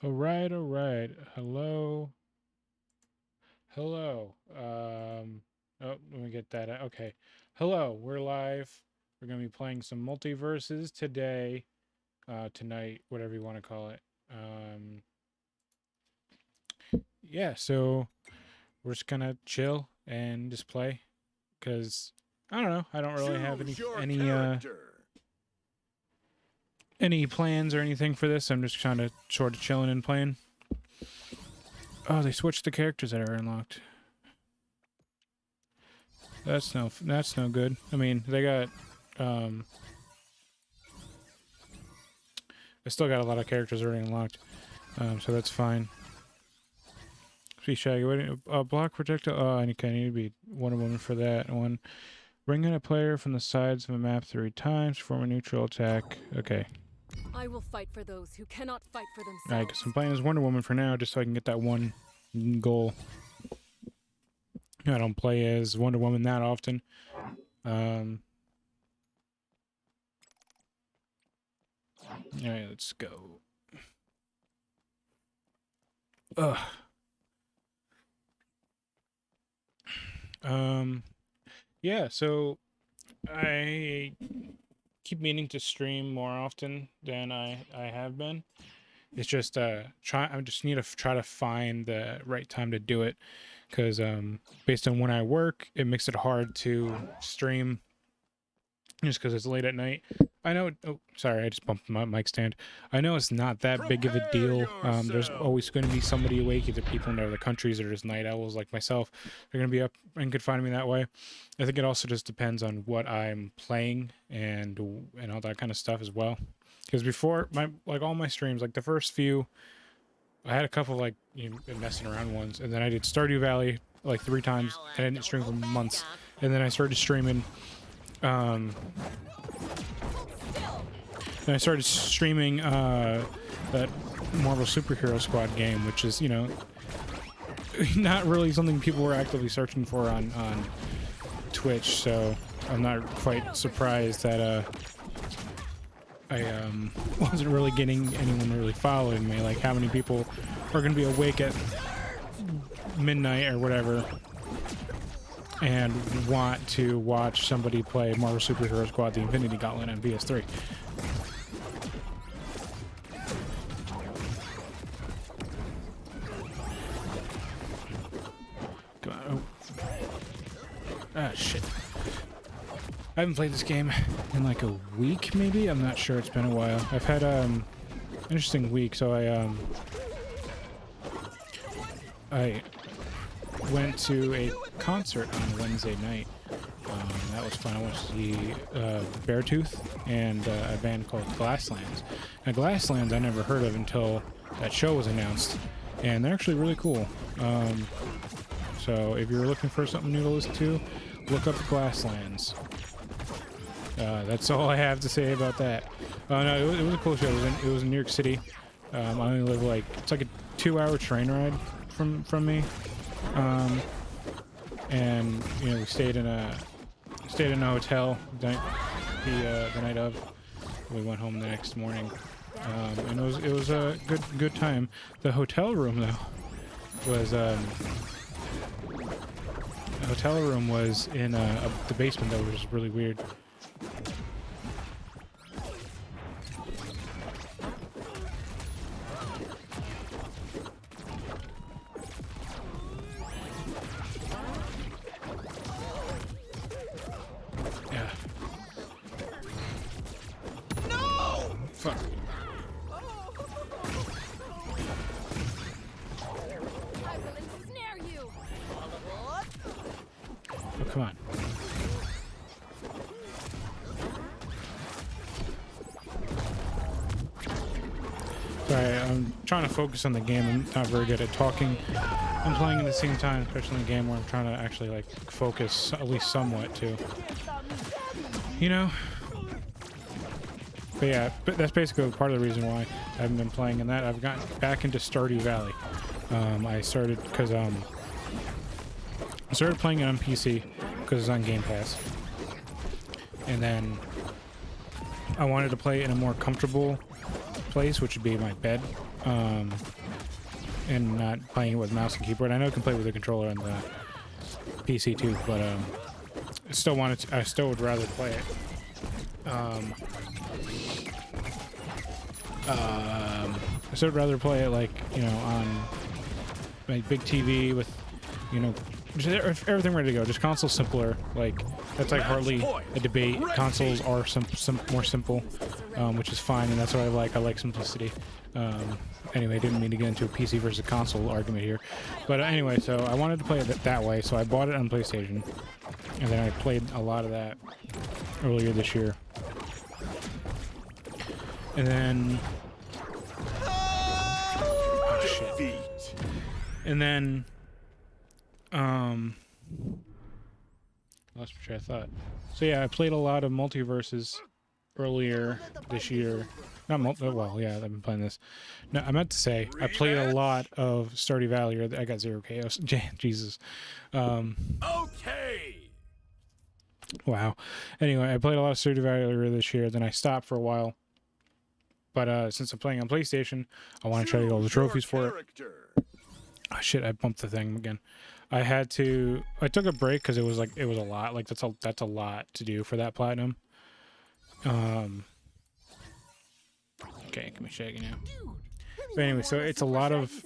All right, all right. Hello. Hello. Oh, let me get that out. Okay. Hello, we're live. We're going to be playing some MultiVersus today, tonight, whatever you want to call it. Yeah, so we're just going to chill and just play cuz I don't know. I don't really have any plans or anything for this. I'm just kind of sort of chilling and playing. Oh, they switched the characters that are unlocked. That's no good. I mean, they got I still got a lot of characters already unlocked, so that's fine. See Shaggy, what? Block projectile. Oh, I need to be Wonder Woman for that one. Bring in a player from the sides of a map 3 times. Form a neutral attack. Okay. I will fight for those who cannot fight for themselves. I guess I'm playing as Wonder Woman for now, just so I can get that one goal. I don't play as Wonder Woman that often. Alright, let's go. Ugh. Yeah, so I keep meaning to stream more often than I have been. It's just I just need to try to find the right time to do it, because based on when I work, it makes it hard to stream just because it's late at night. I know. Oh, sorry, I just bumped my mic stand. I know it's not that big of a deal. There's always going to be somebody awake, either people in other countries or just night owls like myself. They're going to be up and could find me that way. I think it also just depends on what I'm playing and all that kind of stuff as well. Because before, all my streams, like the first few, I had a couple messing around ones, and then I did Stardew Valley like 3 times, and I didn't stream for months. And then I started streaming. And I started streaming that Marvel Superhero Squad game, which is, not really something people were actively searching for on Twitch, so I'm not quite surprised that I wasn't really getting anyone really following me. Like, how many people are going to be awake at midnight or whatever and want to watch somebody play Marvel Superhero Squad: The Infinity Gauntlet on PS3. Come on. Oh. Ah, shit. I haven't played this game in like a week, maybe? I'm not sure. It's been a while. I've had interesting week, so I went to a concert on Wednesday night. That was fun. I went to see Beartooth and a band called Glasslands. Now, Glasslands I never heard of until that show was announced, and they're actually really cool. So if you're looking for something new to listen to, look up Glasslands. That's all I have to say about that. No, it was a cool show. It was in New York City. I only live it's like a 2-hour train ride from me. And we stayed in a hotel the night of. We went home the next morning, and it was a good time. The hotel room though was in the basement, though, which was really weird. Fuck. I will ensnare you. Oh, come on. Sorry, I'm trying to focus on the game. I'm not very good at talking and playing at the same time, especially in a game where I'm trying to actually focus at least somewhat too. But yeah, that's basically part of the reason why I haven't been playing in that. I've gotten back into Stardew Valley. I started because I started playing it on PC because it's on Game Pass, and then I wanted to play it in a more comfortable place, which would be my bed, and not playing it with mouse and keyboard. I know I can play with the controller on the PC too, but I still would rather play it. I still would rather play it like, you know, on like big TV with, you know, just everything ready to go. Just console simpler. Like that's like hardly a debate. Consoles are more simple, which is fine, and that's what I like. I like simplicity. Anyway, I didn't mean to get into a PC versus console argument here, but anyway, so I wanted to play it that way, so I bought it on PlayStation, and then I played a lot of that earlier this year, and then and then lost my train of thought. So yeah, I played a lot of MultiVersus earlier this year. Well, yeah, I've been playing this. No, I meant to say I played a lot of Stardew Valley. I got 0 KOs. Jesus. Okay. Wow. Anyway, I played a lot of Stardew Valley earlier this year. Then I stopped for a while. But since I'm playing on PlayStation, I want to try to get all the trophies for it. Oh shit! I bumped the thing again. I took a break because it was a lot. Like that's a lot to do for that platinum. Okay, give me shaking now. But anyway, so it's a lot of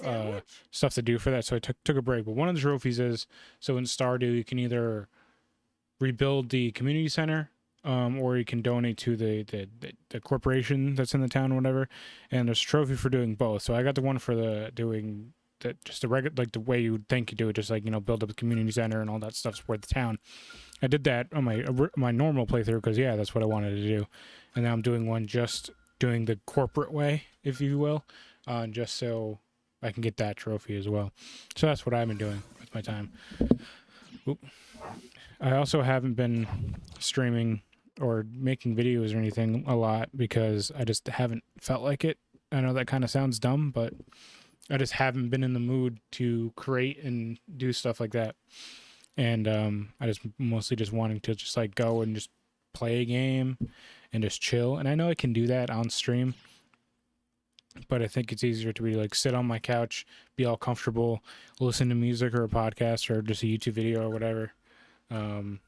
stuff to do for that. So I took a break. But one of the trophies is, so in Stardew you can either rebuild the community center, or you can donate to the corporation that's in the town or whatever. And there's a trophy for doing both. So I got the one for doing just the regular, like the way you would think you do it, just like, you know, build up a community center and all that stuff, support the town. I did that on my normal playthrough because yeah, that's what I wanted to do. And now I'm doing one just doing the corporate way, if you will, just so I can get that trophy as well. So that's what I've been doing with my time. Oop. I also haven't been streaming or making videos or anything a lot because I just haven't felt like it. I know that kind of sounds dumb, but I just haven't been in the mood to create and do stuff like that. And I just mostly just wanting to just like go and just play a game and just chill. And I know I can do that on stream, but I think it's easier to be like sit on my couch, be all comfortable, listen to music or a podcast or just a YouTube video or whatever. I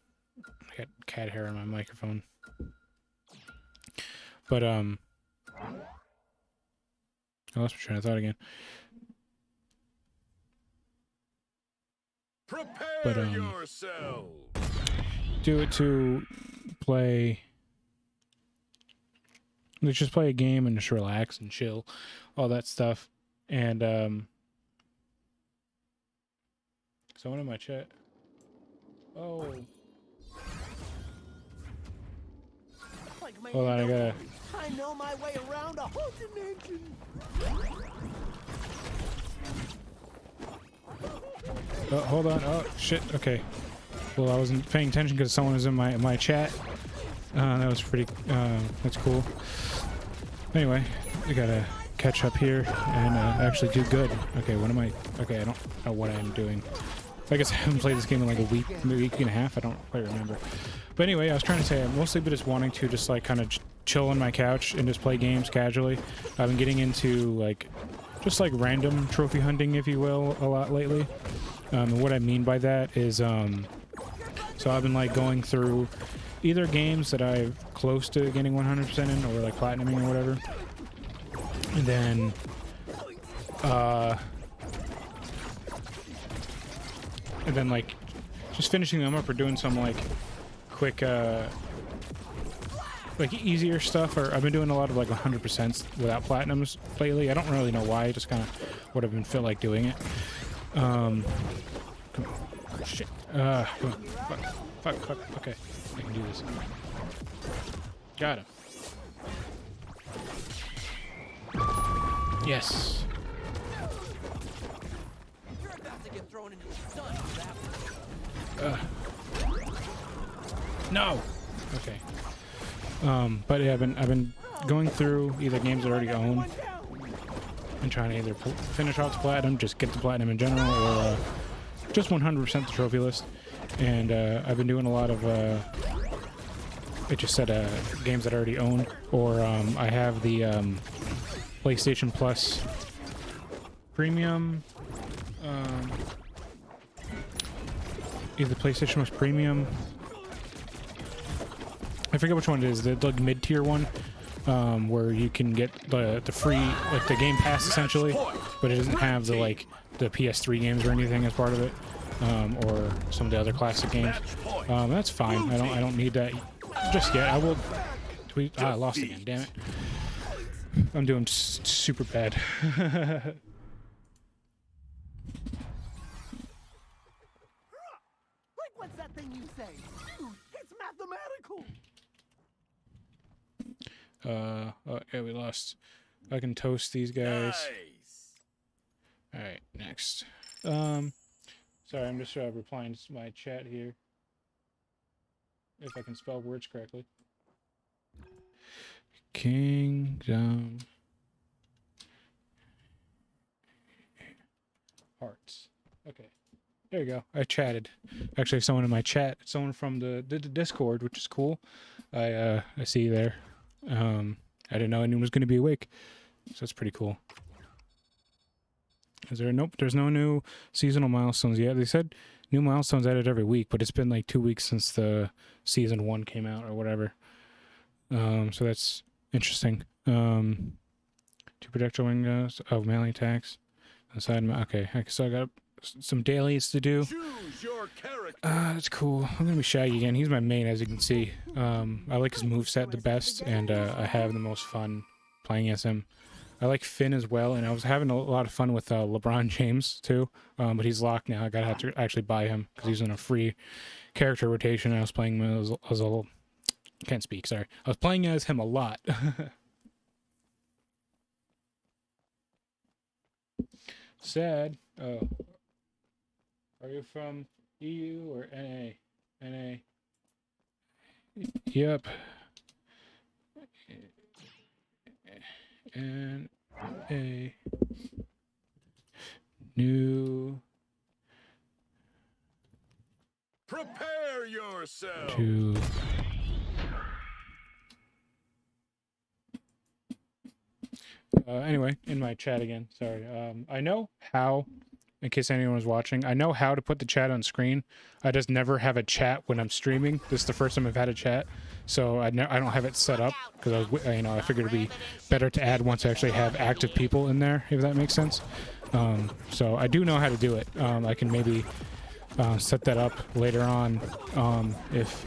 got cat hair on my microphone. But I lost my train of thought again. Prepare yourself. Do it to play. Let's just play a game and just relax and chill, all that stuff. And someone in my chat. Oh. Hold on, I know my way around a whole dimension. Oh, hold on. Oh, shit. Okay. Well, I wasn't paying attention because someone was in my chat. That was pretty, that's cool. Anyway, we gotta catch up here and actually do good. Okay, what am I? Okay, I don't know what I'm doing. I guess I haven't played this game in like a week and a half. I don't quite remember. But anyway, I was trying to say I'm mostly just wanting to just like kind of chill on my couch and just play games casually. I've been getting into like just like random trophy hunting, if you will, a lot lately. And what I mean by that is, so I've been like going through either games that I'm close to getting 100% in or like platinuming or whatever. And then like just finishing them up or doing some like quick like easier stuff. Or I've been doing a lot of like 100% without platinums lately. I don't really know why, just kind of what I've been feel like doing it. Come on. Shit. Come on. Fuck. Okay, I can do this. Got him. Yes. You're about to get thrown into the sun. No. Okay. But yeah, I've been going through either games I already own and trying to either finish off the platinum, just get the platinum in general, or just 100% the trophy list. And I've been doing a lot of it just said games that I already own, or I have the PlayStation Plus premium. Either PlayStation was premium. I forget which one it is. The like mid-tier one, where you can get the free like the Game Pass essentially, but it doesn't have the like the PS3 games or anything as part of it, or some of the other classic games. That's fine. I don't need that just yet. I will. I lost again. Damn it. I'm doing super bad. Like, what's that thing you say? Dude, it's mathematical. Oh, yeah, we lost. I can toast these guys. Nice. All right, next. Sorry, I'm just replying to my chat here. If I can spell words correctly. Kingdom Hearts. Okay. There you go. I chatted. Actually, someone in my chat, someone from the Discord, which is cool. I see you there. I didn't know anyone was going to be awake, so that's pretty cool. Is there? Nope. There's no new seasonal milestones yet. They said new milestones added every week, but it's been like 2 weeks since the season 1 came out or whatever. So that's interesting. To protect your windows of melee attacks. Aside, okay. So I got some dailies to do. Choose your character. That's cool. I'm gonna be Shaggy again. He's my main, as you can see. I like his moveset the best, and I have the most fun playing as him. I like Finn as well, and I was having a lot of fun with LeBron James too, but he's locked now. I gotta have to actually buy him because he's in a free character rotation. I was playing him as a can't speak. Sorry, I was playing as him a lot. Sad. Oh, are you from EU or NA? NA. Yep. And a new Prepare yourself. to anyway, in my chat again, sorry. I know how, in case anyone was watching, I know how to put the chat on screen. I just never have a chat when I'm streaming. This is the first time I've had a chat, so I don't have it set up because I figured it'd be better to add once I actually have active people in there, if that makes sense. So I do know how to do it. I can maybe set that up later on if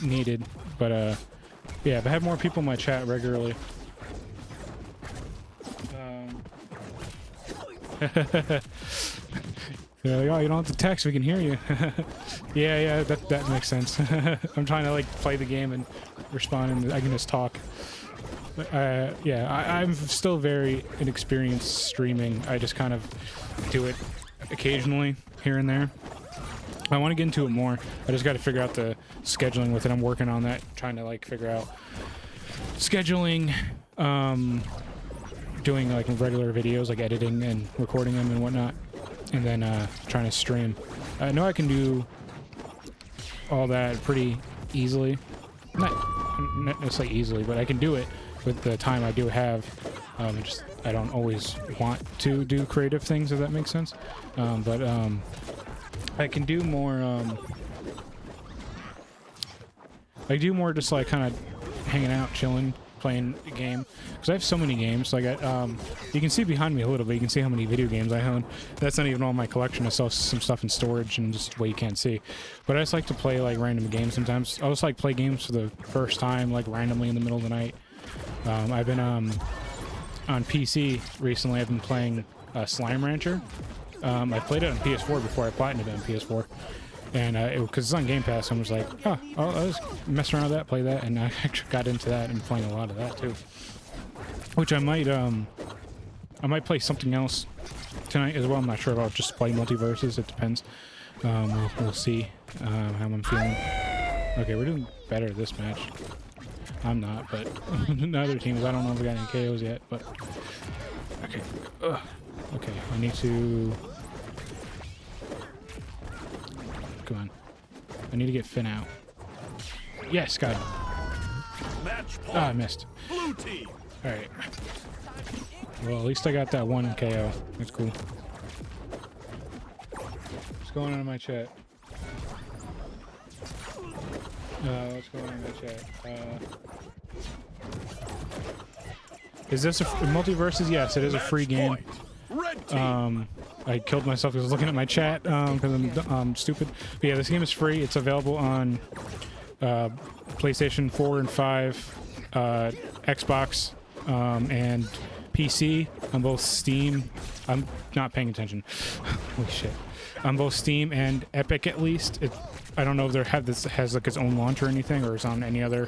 needed. But yeah, if I have more people in my chat regularly. They're like, oh, you don't have to text, we can hear you. yeah, that makes sense. I'm trying to like play the game and respond, and I can just talk. Yeah, I'm still very inexperienced streaming. I just kind of do it occasionally here and there. I want to get into it more. I just got to figure out the scheduling with it. I'm working on that, trying to like figure out scheduling, doing like regular videos, like editing and recording them and whatnot, and then trying to stream. I know I can do all that pretty easily. Not necessarily easily, but I can do it with the time I do have. I don't always want to do creative things, if that makes sense. But I can do more. I do more just like kind of hanging out, chilling, playing a game, because I have so many games. Like you can see behind me a little bit. You can see how many video games I own. That's not even all my collection. I still have some stuff in storage and just what you can't see. But I just like to play like random games sometimes. I just like play games for the first time, like randomly in the middle of the night. I've been on PC recently. I've been playing Slime Rancher. I played it on PS4 before I platinumed it on PS4. And because it's on Game Pass, I'm just like, oh, I'll just mess around with that, play that, and I actually got into that and playing a lot of that too. Which I might play something else tonight as well. I'm not sure if I'll just play MultiVersus. It depends. We'll see how I'm feeling. Okay, we're doing better this match. I'm not, but the other teams, I don't know if we got any KOs yet. But okay, okay, I need to. Come on. I need to get Finn out. Yes, got him. Match point. Ah, I missed. Blue team. Alright. Well, at least I got that one KO. That's cool. What's going on in my chat? What's going on in my chat? Is this a MultiVersus? Yes, it is a free game. Red team. I killed myself because I was looking at my chat because I'm stupid. But yeah, this game is free. It's available on PlayStation 4 and 5, Xbox, and PC on both Steam. I'm not paying attention. Holy shit. On both Steam and Epic, at least. I don't know if this has like its own launch or anything, or it's on any other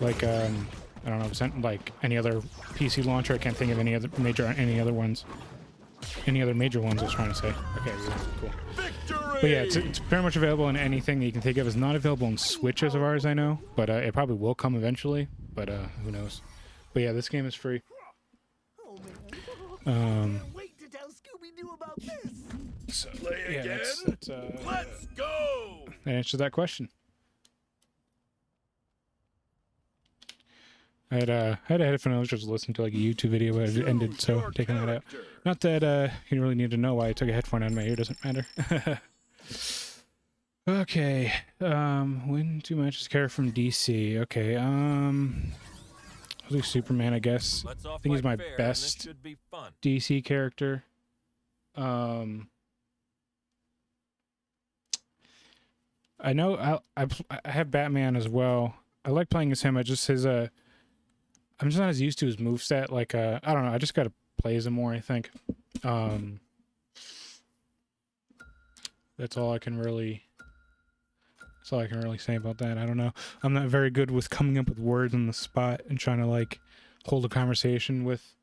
like I don't know, like any other PC launcher. I can't think of any other major ones. Any other major ones I was trying to say. Okay, really cool. Victory. But yeah, it's very much available in anything that you can think of. It's not available on Switch as far as I know, but it probably will come eventually. But who knows? But yeah, this game is free. Oh man. Um, Wait to tell Scooby-Doo about this. so, Play yeah, again. that's Let's go. that answers that question. I had a headphone. I was just listening to like a YouTube video, but it ended, so Your I'm taking that out. character. Not that you really need to know why I took a headphone out of my ear. Doesn't matter. Okay. Win 2 matches. Character from DC. Okay. I'll do Superman, I guess. Let's all I think he's fight my fair, and best This should be fun. DC character. I know I have Batman as well. I like playing as him. I just I'm just not as used to his moveset. Like I don't know. I just gotta play as him more, I think. That's all I can really. That's all I can really say about that. I don't know. I'm not very good with coming up with words on the spot and trying to like hold a conversation with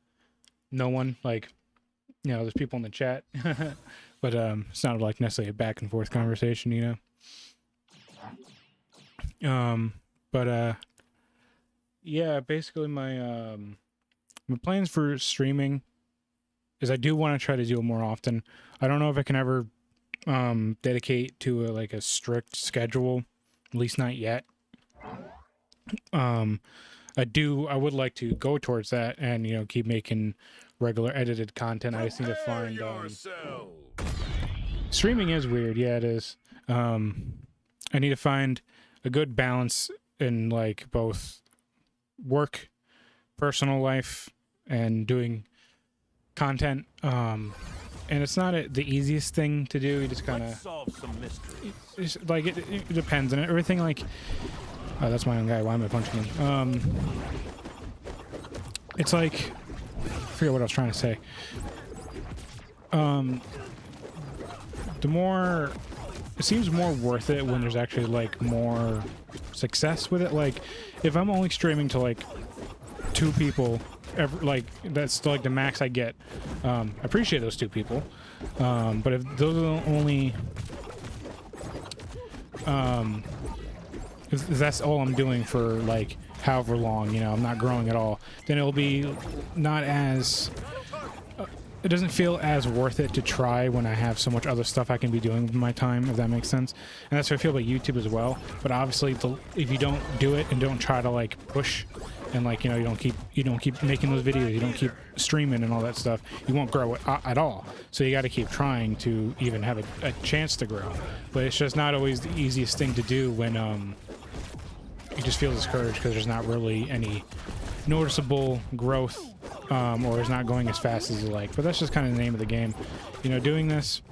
no one. Like, you know, there's people in the chat, but it's not like necessarily a back and forth conversation, you know. Yeah, basically my plans for streaming is I do want to try to do it more often. I don't know if I can ever dedicate to a strict schedule, at least not yet. I would like to go towards that and, you know, keep making regular edited content. I just need to find yourself. streaming is weird. Yeah, it is. I need to find a good balance in like both work, personal life, and doing content. And it's not the easiest thing to do. You just kind Let's of solve some mysteries. like it depends, and everything like. Oh, that's my own guy. Why am I punching him? It's like I forget what I was trying to say. The more it seems more worth it when there's actually like more success with it. Like if I'm only streaming to like 2 people, like that's like the max I get. I appreciate those 2 people, but if those are the only if that's all I'm doing for like however long, you know, I'm not growing at all, then it'll be not as it doesn't feel as worth it to try when I have so much other stuff I can be doing with my time, if that makes sense. And that's how I feel about YouTube as well. But obviously, if you don't do it and don't try to like push, and like, you know, you don't keep making those videos, you don't keep streaming and all that stuff, you won't grow at all. So you got to keep trying to even have a chance to grow. But it's just not always the easiest thing to do when you just feel discouraged because there's not really any noticeable growth. Or is not going as fast as you like. But that's just kind of the name of the game. You know, doing this,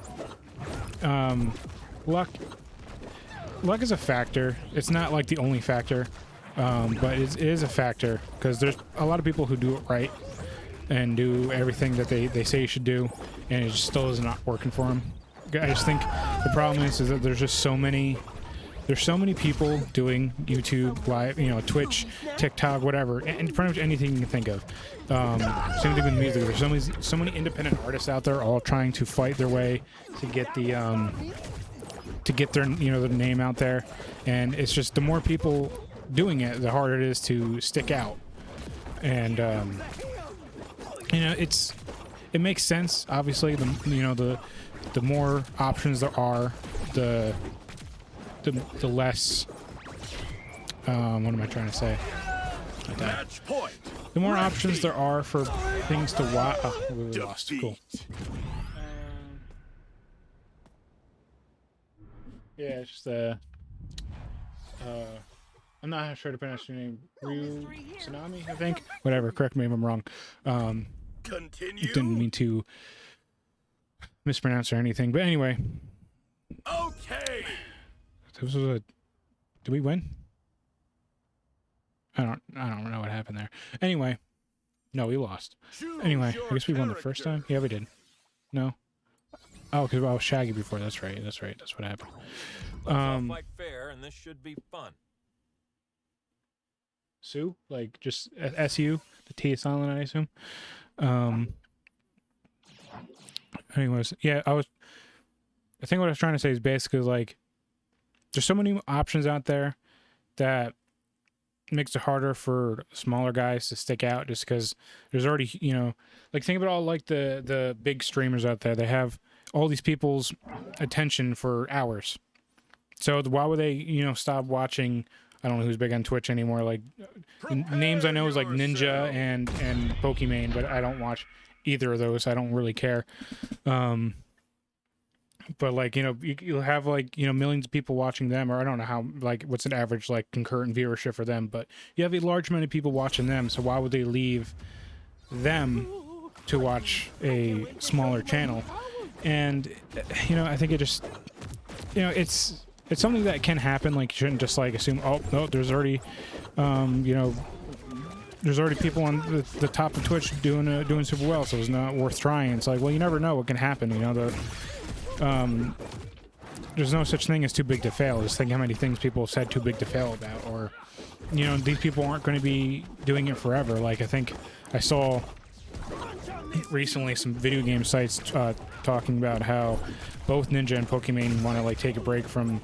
luck is a factor. It's not like the only factor, but it is a factor because there's a lot of people who do it right and do everything that they say you should do, and it just still is not working for them. I just think the problem is that there's just so many people doing YouTube live, you know, Twitch, TikTok, whatever, and pretty much anything you can think of. Same thing with music. There's so many independent artists out there, all trying to fight their way to get their you know, their name out there, and it's just the more people doing it, the harder it is to stick out. And you know, it makes sense. Obviously, the more options there are, the less what am I trying to say? like that. Match point. The more Red options team. there are for things to watch. Oh, we lost. Cool. Defeat. Yeah, it's just I'm not sure to pronounce your name. Ryu Tsunami, I think. Whatever. Correct me if I'm wrong. Continue. Didn't mean to mispronounce or anything, but anyway, Okay. this was a. Did we win? I don't know what happened there. Anyway, no, we lost. Choose Anyway, your I guess we won the first time. character. Yeah, we did. No. Oh, because I was Shaggy before. That's right. That's right. That's what happened. Let's all fight fair, and this should be fun. Sue, like just SU. The T is silent, I assume. Anyways, yeah, I think what I was trying to say is basically like, there's so many options out there that makes it harder for smaller guys to stick out, just because there's already, like, think about all like the big streamers out there. They have all these people's attention for hours. So why would they, stop watching? I don't know who's big on Twitch anymore. Like, names I know is like Ninja yourself. and Pokimane, but I don't watch either of those. I don't really care. But like, you'll have like, millions of people watching them, or I don't know how, like, what's an average like concurrent viewership for them, but you have a large amount of people watching them. So why would they leave them to watch a smaller channel? And, I think it just, it's something that can happen. Like, you shouldn't just like assume, oh no, there's already, there's already people on the top of Twitch doing super well, so it's not worth trying. It's like, well, you never know what can happen. There's no such thing as too big to fail. Just think how many things people have said too big to fail about, or these people aren't going to be doing it forever. Like, I think I saw recently some video game sites talking about how both Ninja and Pokimane want to like take a break from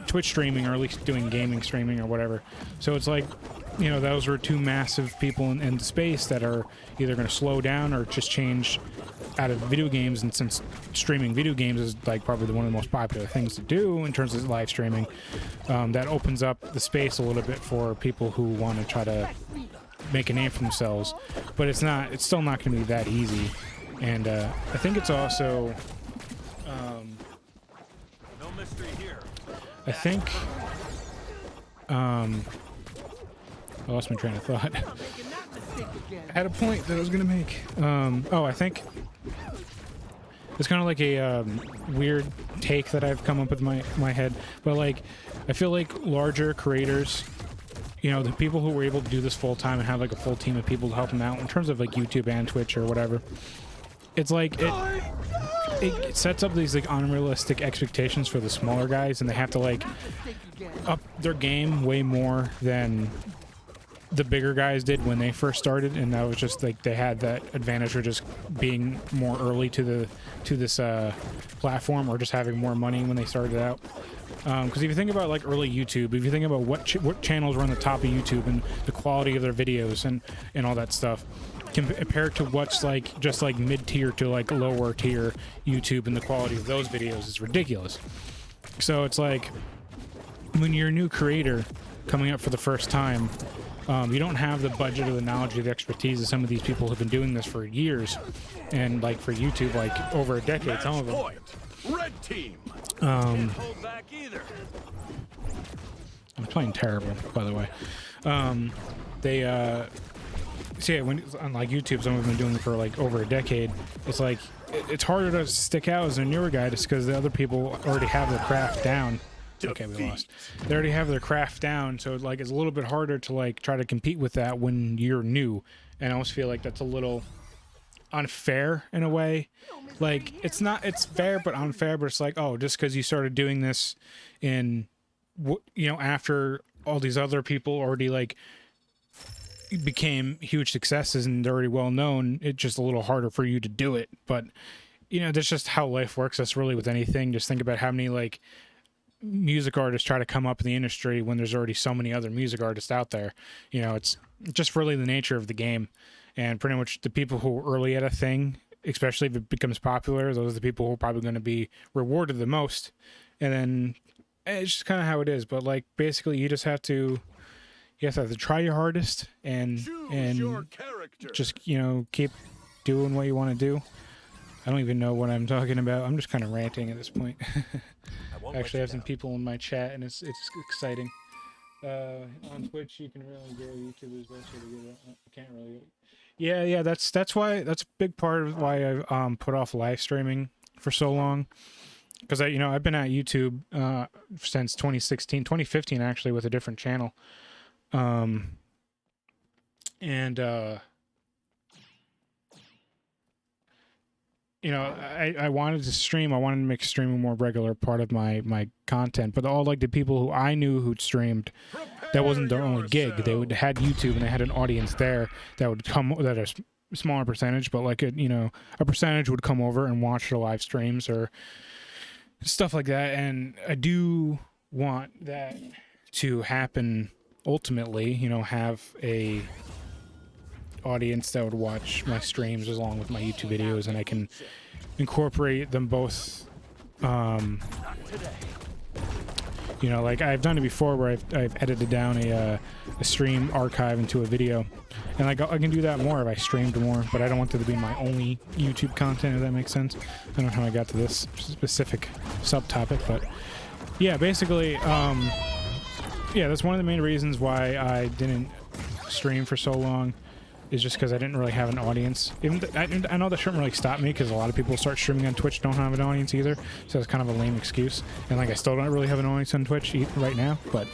Twitch streaming, or at least doing gaming streaming or whatever. So it's like, those were two massive people in space that are either going to slow down or just change out of video games. And since streaming video games is like probably one of the most popular things to do in terms of live streaming, that opens up the space a little bit for people who want to try to make a name for themselves. But it's still not going to be that easy. And I think it's also, No mystery here. I think, I lost my train of thought. I had a point that I was going to make. I think it's kind of like a weird take that I've come up with in my head. But, like, I feel like larger creators, the people who were able to do this full time and have, like, a full team of people to help them out in terms of, like, YouTube and Twitch or whatever, it's like it sets up these, like, unrealistic expectations for the smaller guys, and they have to, like, up their game way more than the bigger guys did when they first started. And that was just like they had that advantage of just being more early to this platform, or just having more money when they started out. Because if you think about like early YouTube, if you think about what channels were on the top of YouTube and the quality of their videos and all that stuff, compared to what's like just like mid-tier to like lower tier YouTube, and the quality of those videos is ridiculous. So it's like, when you're a new creator coming up for the first time, you don't have the budget or the knowledge or the expertise of some of these people who've been doing this for years, and like for YouTube, like over a decade, some of them. Point. Red team. Can't hold back either. I'm playing terrible, by the way. So yeah, when on like YouTube, some of them have been doing it for like over a decade. It's like it's harder to stick out as a newer guy, just because the other people already have their craft down. Okay, we lost. They already have their craft down, so like it's a little bit harder to like try to compete with that when you're new. And I almost feel like that's a little unfair in a way. Like it's fair but unfair, but it's like, oh, just because you started doing this in after all these other people already like became huge successes and they're already well known, it's just a little harder for you to do it. But that's just how life works. That's really with anything. Just think about how many like music artists try to come up in the industry when there's already so many other music artists out there. It's just really the nature of the game. And pretty much the people who are early at a thing, especially if it becomes popular, those are the people who are probably going to be rewarded the most. And then it's just kind of how it is. But like basically you just have to you have to try your hardest and Choose your character. just, you know, keep doing what you want to do. I don't even know what I'm talking about. I'm just kind of ranting at this point. I won't let Actually, I you have some down. people in my chat, and it's exciting. On Twitch, you can really go. YouTube is best way to get it. I can't really. Yeah. That's why. That's a big part of why I've put off live streaming for so long. Because I've been at YouTube since 2015 actually, with a different channel. I wanted to stream. I wanted to make streaming a more regular part of my content. But all like the people who I knew who'd streamed, that wasn't their only gig. They would had YouTube and they had an audience there that would come, that a smaller percentage, but like a percentage would come over and watch the live streams or stuff like that. And I do want that to happen ultimately. Have a audience that would watch my streams along with my YouTube videos, and I can incorporate them both. Like I've done it before, where I've edited down a stream archive into a video, and like I can do that more if I streamed more. But I don't want it to be my only YouTube content, if that makes sense. I don't know how I got to this specific subtopic, but yeah, basically, that's one of the main reasons why I didn't stream for so long. Is just because I didn't really have an audience. I know that shouldn't really stop me, because a lot of people start streaming on Twitch don't have an audience either, so it's kind of a lame excuse. And like I still don't really have an audience on Twitch right now, but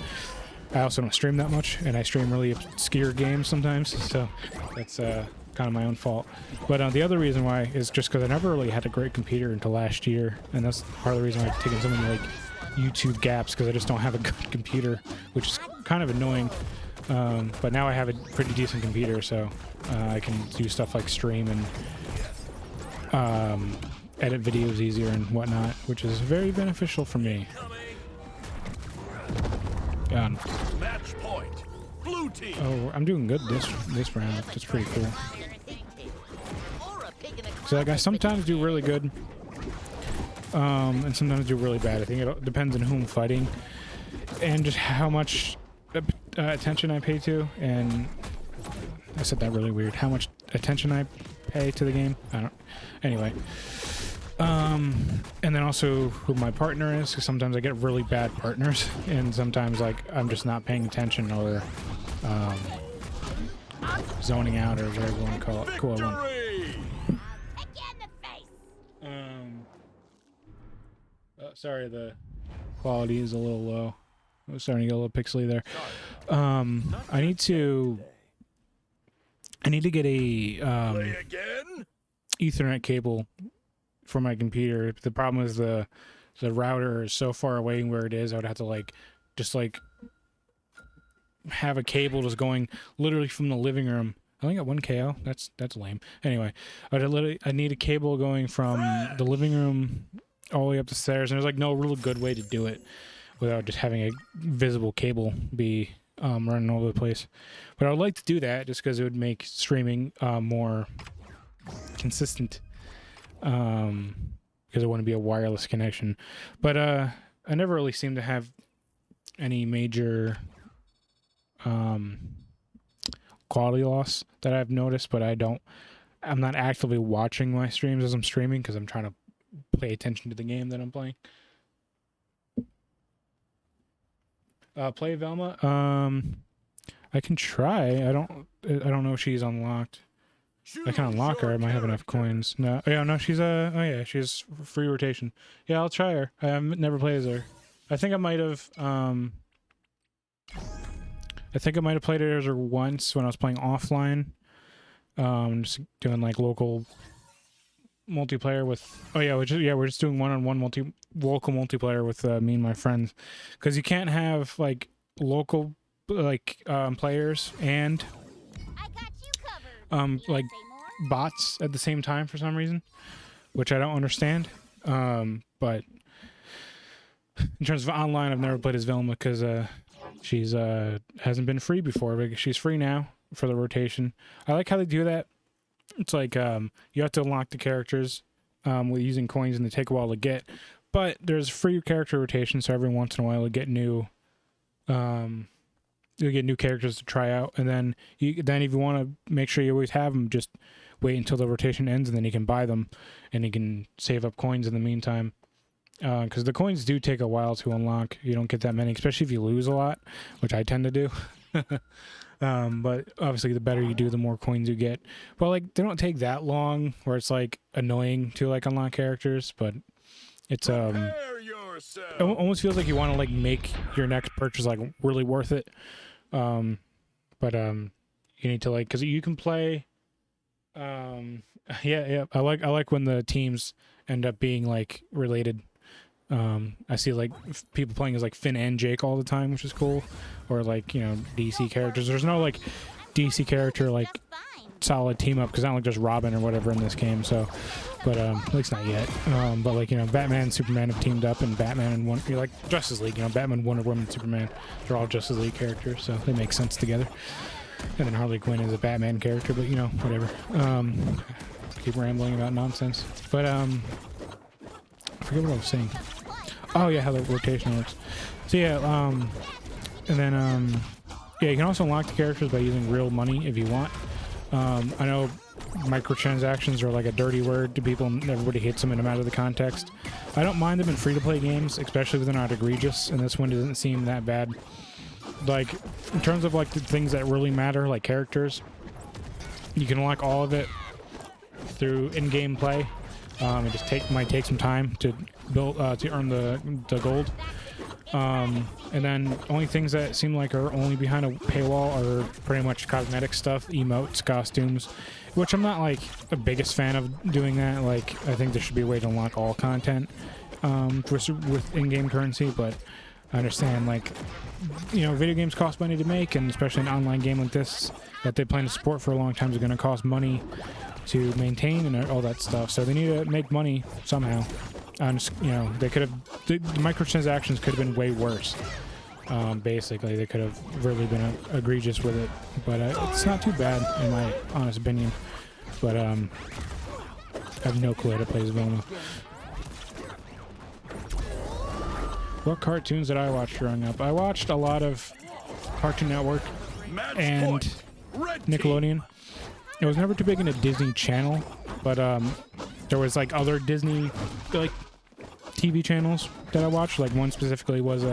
I also don't stream that much, and I stream really obscure games sometimes, so that's kind of my own fault. But the other reason why is just because I never really had a great computer until last year, and that's part of the reason I've taken so many like YouTube gaps, because I just don't have a good computer, which is kind of annoying. But now I have a pretty decent computer, so I can do stuff like stream and edit videos easier and whatnot, which is very beneficial for me. Match point. Blue team. Oh, I'm doing good this round. That's pretty cool. So like I sometimes do really good, and sometimes do really bad. I think it depends on who I'm fighting, and just how much attention I pay to, and I said that really weird. How much attention I pay to the game. Anyway. And then also who my partner is, because sometimes I get really bad partners, and sometimes like I'm just not paying attention or zoning out or whatever you want to call it. Cool. Sorry, the quality is a little low. I was starting to get a little pixely there. I need to get a Play again. Ethernet cable for my computer. The problem is the router is so far away where it is. I would have to just have a cable just going literally from the living room. I only got 1 KO. That's lame. Anyway, I need a cable going from the living room all the way up the stairs, and there's like no real good way to do it without just having a visible cable be running all over the place. But I would like to do that just because it would make streaming more consistent, because it wouldn't be a wireless connection. But I never really seem to have any major quality loss that I've noticed, but I'm not actively watching my streams as I'm streaming, because I'm trying to pay attention to the game that I'm playing. Play Velma. I can try. I don't know if she's unlocked. I can unlock her. I might have enough coins. No. Yeah, no, she's she's free rotation. Yeah, I'll try her. I have never played as her. I think I might have played it as her once when I was playing offline. Just doing like local multiplayer with. Oh yeah, we're just doing one-on-one local multiplayer with me and my friends, because you can't have like local players and like bots at the same time for some reason, which I don't understand. But in terms of online, I've never played as Velma, because she's hasn't been free before, but she's free now for the rotation. I like how they do that. It's like you have to unlock the characters with using coins, and they take a while to get. But there's free character rotation, so every once in a while you get new you get new characters to try out, and then if you want to make sure you always have them, just wait until the rotation ends, and then you can buy them, and you can save up coins in the meantime. Because the coins do take a while to unlock. You don't get that many, especially if you lose a lot, which I tend to do. But obviously, the better you do, the more coins you get. But like, they don't take that long, where it's like annoying to like unlock characters. But it's Prepare yourself. it almost feels like you want to like make your next purchase like really worth it. But you need to like, because you can play. Yeah. I like when the teams end up being like related. I see like people playing as like Finn and Jake all the time, which is cool, or like, you know, DC characters. There's no like DC character like solid team up, because not like just Robin or whatever in this game. So, but at least not yet. But like, you know, Batman and Superman have teamed up, and Batman and you're like Justice League. You know, Batman, Wonder Woman, Superman. They're all Justice League characters, so they make sense together. And then Harley Quinn is a Batman character, but you know, whatever. Keep rambling about nonsense, but I forget what I was saying. Oh yeah, how the rotation works. So yeah, and then yeah, you can also unlock the characters by using real money if you want. I know microtransactions are like a dirty word to people, and everybody hates them in them out of the context. I don't mind them in free-to-play games, especially if they're not egregious, and this one doesn't seem that bad. Like, in terms of like the things that really matter, like characters, you can unlock all of it through in-game play. It just might take some time to build to earn the gold. And then only things that seem like are only behind a paywall are pretty much cosmetic stuff, emotes, costumes, which I'm not like the biggest fan of doing that. Like, I think there should be a way to unlock all content with in-game currency, but I understand, like, you know, video games cost money to make, and especially an online game like this that they plan to support for a long time is going to cost money to maintain and all that stuff. So they need to make money somehow. And, you know, they could have, the microtransactions could have been way worse. Basically, they could have really been egregious with it, but it's not too bad in my honest opinion. But I have no clue how to play as Vilma. What cartoons did I watch growing up? I watched a lot of Cartoon Network Match and point. Red Nickelodeon. It was never too big in a Disney Channel, but there was like other Disney like TV channels that I watched. Like one specifically was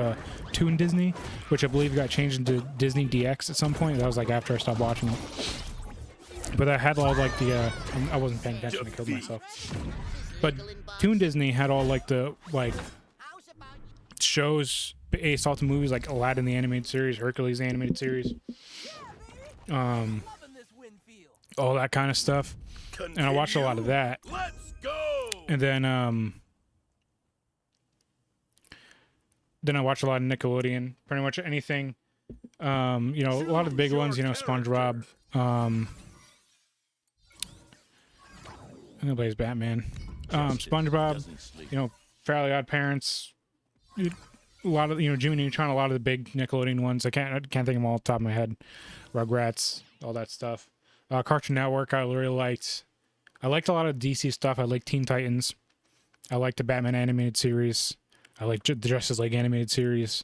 Toon Disney, which I believe got changed into Disney DX at some point. That was like after I stopped watching it. But I had all like the I wasn't paying attention to kill myself. But Toon Disney had all like the shows based off the movies, like Aladdin the animated series, Hercules the animated series, all that kind of stuff. Continue. And I watched a lot of that. Let's go. And then I watched a lot of Nickelodeon. Pretty much anything. You know, a lot of the big ones. You know, SpongeBob. Nobody's Batman. SpongeBob. You know, Fairly Odd Parents. A lot of, you know, Jimmy Neutron. A lot of the big Nickelodeon ones. I can't think of them all off the top of my head. Rugrats. All that stuff. Cartoon Network. I really liked. I liked a lot of DC stuff. I liked Teen Titans. I liked the Batman animated series. I liked the Justice League animated series.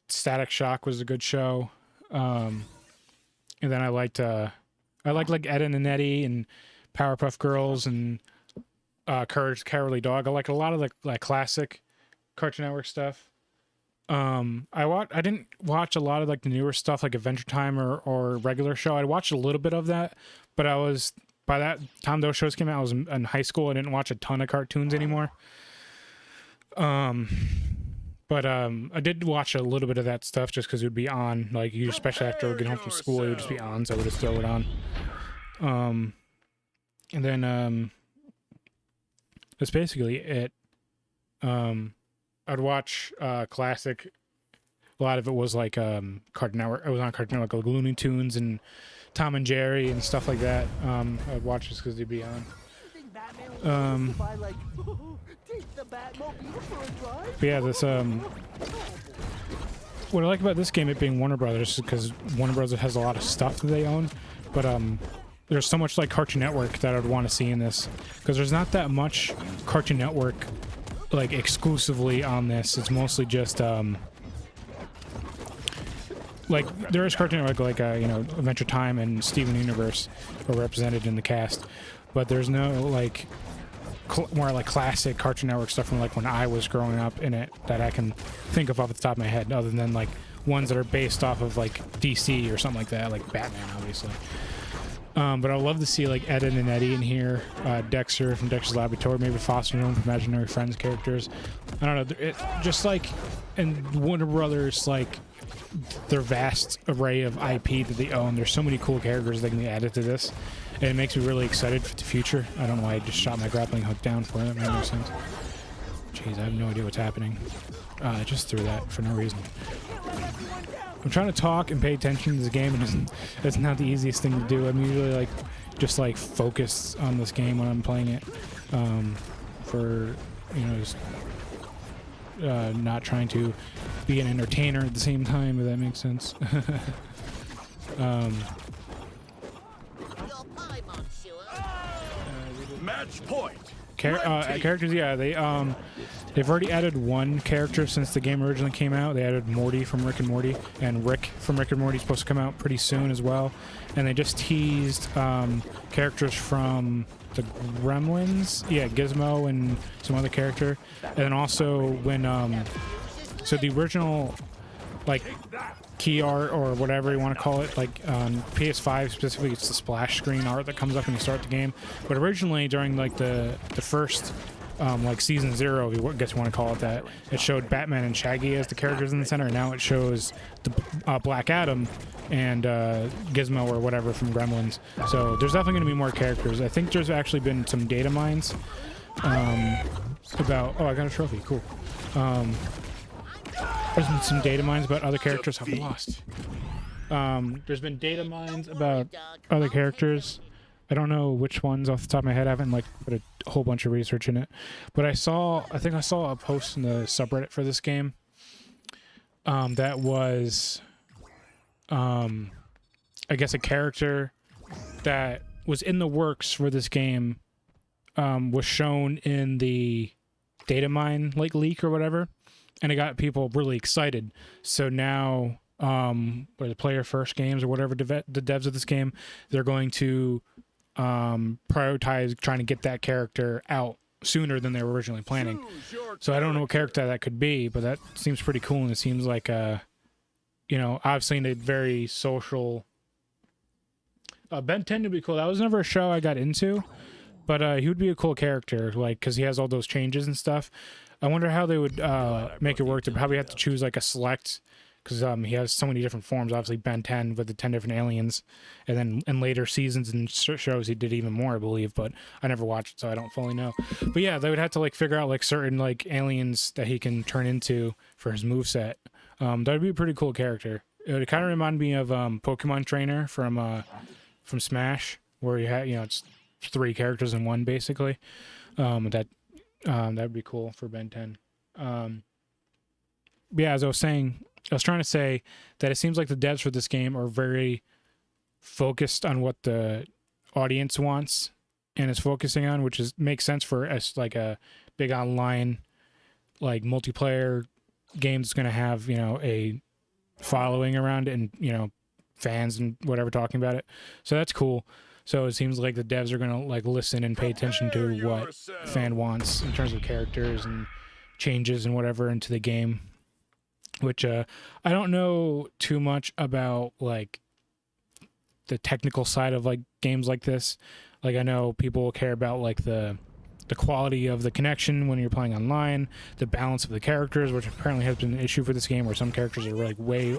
Static Shock was a good show. And then I liked like Ed and Eddie and Powerpuff Girls and Courage the Cowardly Dog. I liked a lot of the like classic Cartoon Network stuff. I didn't watch a lot of like the newer stuff like Adventure Time or Regular Show. I watched a little bit of that, but by that time those shows came out, I was in high school. I didn't watch a ton of cartoons anymore. But I did watch a little bit of that stuff just because it would be on, like, you, especially after getting home from school, it would just be on, so I would just throw it on. And then that's basically it. I'd watch classic. A lot of it was like Cartoon Network. I was on Cartoon Network, like Looney Tunes and Tom and Jerry and stuff like that. I'd watch just because they'd be on. But yeah, this what I like about this game, it being Warner Brothers, because Warner Brothers has a lot of stuff that they own, but there's so much like Cartoon Network that I'd want to see in this, because there's not that much Cartoon Network like exclusively on this. It's mostly just like there is Cartoon Network, like you know, Adventure Time and Steven Universe are represented in the cast, but there's no like more like classic Cartoon Network stuff from like when I was growing up in it that I can think of off the top of my head, other than like ones that are based off of like DC or something like that, like Batman, obviously. But I'd love to see like Ed and Eddie in here, Dexter from Dexter's Laboratory, maybe Foster and Home from Imaginary Friends characters. I don't know, just like, and Warner Brothers, like their vast array of IP that they own. There's so many cool characters that can be added to this, and it makes me really excited for the future. I don't know why I just shot my grappling hook down for it. That made no sense. Jeez, I have no idea what's happening. I just threw that for no reason. I'm trying to talk and pay attention to the game, and it's not the easiest thing to do. I'm usually like just like focused on this game when I'm playing it, for you know, just not trying to be an entertainer at the same time, if that makes sense. Match point. Characters, yeah, they've already added one character since the game originally came out. They added Morty from Rick and Morty, and Rick from Rick and Morty is supposed to come out pretty soon as well. And they just teased characters from the Gremlins, yeah, Gizmo and some other character. And then also when so the original like key art or whatever you want to call it, like on PS5 specifically, it's the splash screen art that comes up when you start the game. But originally during like the first like season 0, if you guess you want to call it that, it showed Batman and Shaggy as the characters in the center, and now it shows the Black Adam and Gizmo or whatever from Gremlins. So there's definitely going to be more characters. I think there's actually been some data mines about, oh, I got a trophy, cool. There's been some data mines about other characters. I've lost. There's been data mines about other characters. I don't know which ones off the top of my head. I haven't like put a whole bunch of research in it, but I think I saw a post in the subreddit for this game that was I guess a character that was in the works for this game was shown in the data mine like leak or whatever, and it got people really excited. So now or the player first games or whatever, the devs of this game, they're going to prioritize trying to get that character out sooner than they were originally planning. So I don't know what character that could be, but that seems pretty cool, and it seems like you know, obviously in a very social Ben 10 would be cool. That was never a show I got into, but he would be a cool character, like, because he has all those changes and stuff. I wonder how they would make it work. They'd probably have to choose like a select, because he has so many different forms. Obviously Ben 10 with the 10 different aliens, and then in later seasons and shows he did even more, I believe, but I never watched it, so I don't fully know. But yeah, they would have to like figure out like certain like aliens that he can turn into for his moveset. That would be a pretty cool character. It would kind of remind me of Pokemon Trainer from Smash, where you have, you know, it's 3 characters in one basically. That would be cool for Ben 10. Yeah, as I was trying to say that it seems like the devs for this game are very focused on what the audience wants and is focusing on, which makes sense for us, like a big online like multiplayer game that's going to have, you know, a following around it and, you know, fans and whatever talking about it. So that's cool. So it seems like the devs are going to like listen and pay attention to what fan wants in terms of characters and changes and whatever into the game. Which I don't know too much about like the technical side of like games like this. Like I know people will care about like the quality of the connection when you're playing online, the balance of the characters, which apparently has been an issue for this game, where some characters are like way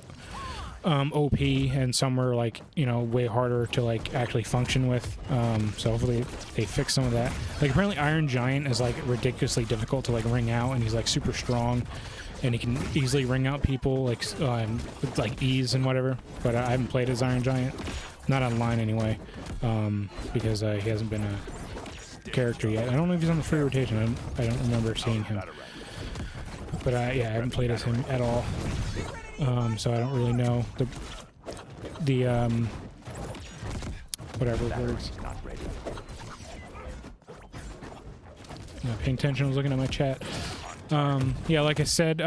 OP and some are like, you know, way harder to like actually function with. So hopefully they fix some of that. Like apparently Iron Giant is like ridiculously difficult to like ring out, and he's like super strong. And he can easily ring out people like with like ease and whatever. But I haven't played as Iron Giant, not online anyway, because he hasn't been a character yet. I don't know if he's on the free rotation. I don't remember seeing him. But yeah, I haven't played as him at all, so I don't really know the whatever words. Paying attention. I was looking at my chat. Yeah, like I said,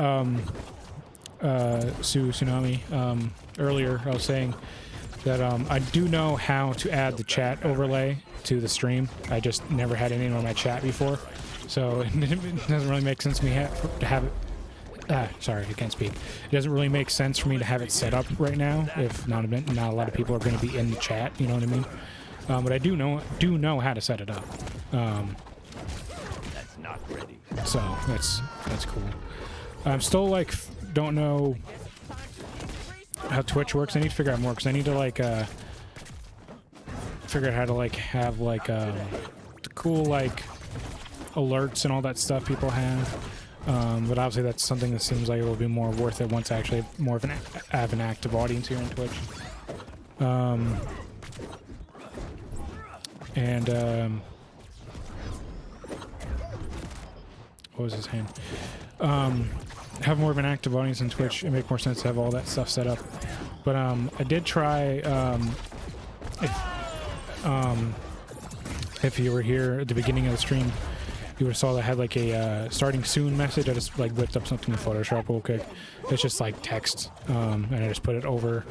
Tsunami, earlier I was saying that I do know how to add the chat overlay to the stream. I just never had anyone on my chat before, so it doesn't really make sense to me to have it. Sorry, I can't speak. It doesn't really make sense for me to have it set up right now if not a lot of people are going to be in the chat. You know what I mean? But I do know how to set it up. That's not ready. So that's cool. I'm still like don't know how Twitch works. I need to figure out more because I need to like figure out how to like have like the cool like alerts and all that stuff people have. But obviously that's something that seems like it will be more worth it once I actually more of have an active audience here on Twitch. What was his hand? Have more of an active audience on Twitch. It make more sense to have all that stuff set up. But I did try. If you were here at the beginning of the stream, you would have saw that I had like a starting soon message. I just like whipped up something in Photoshop real quick. It's just like text, and I just put it over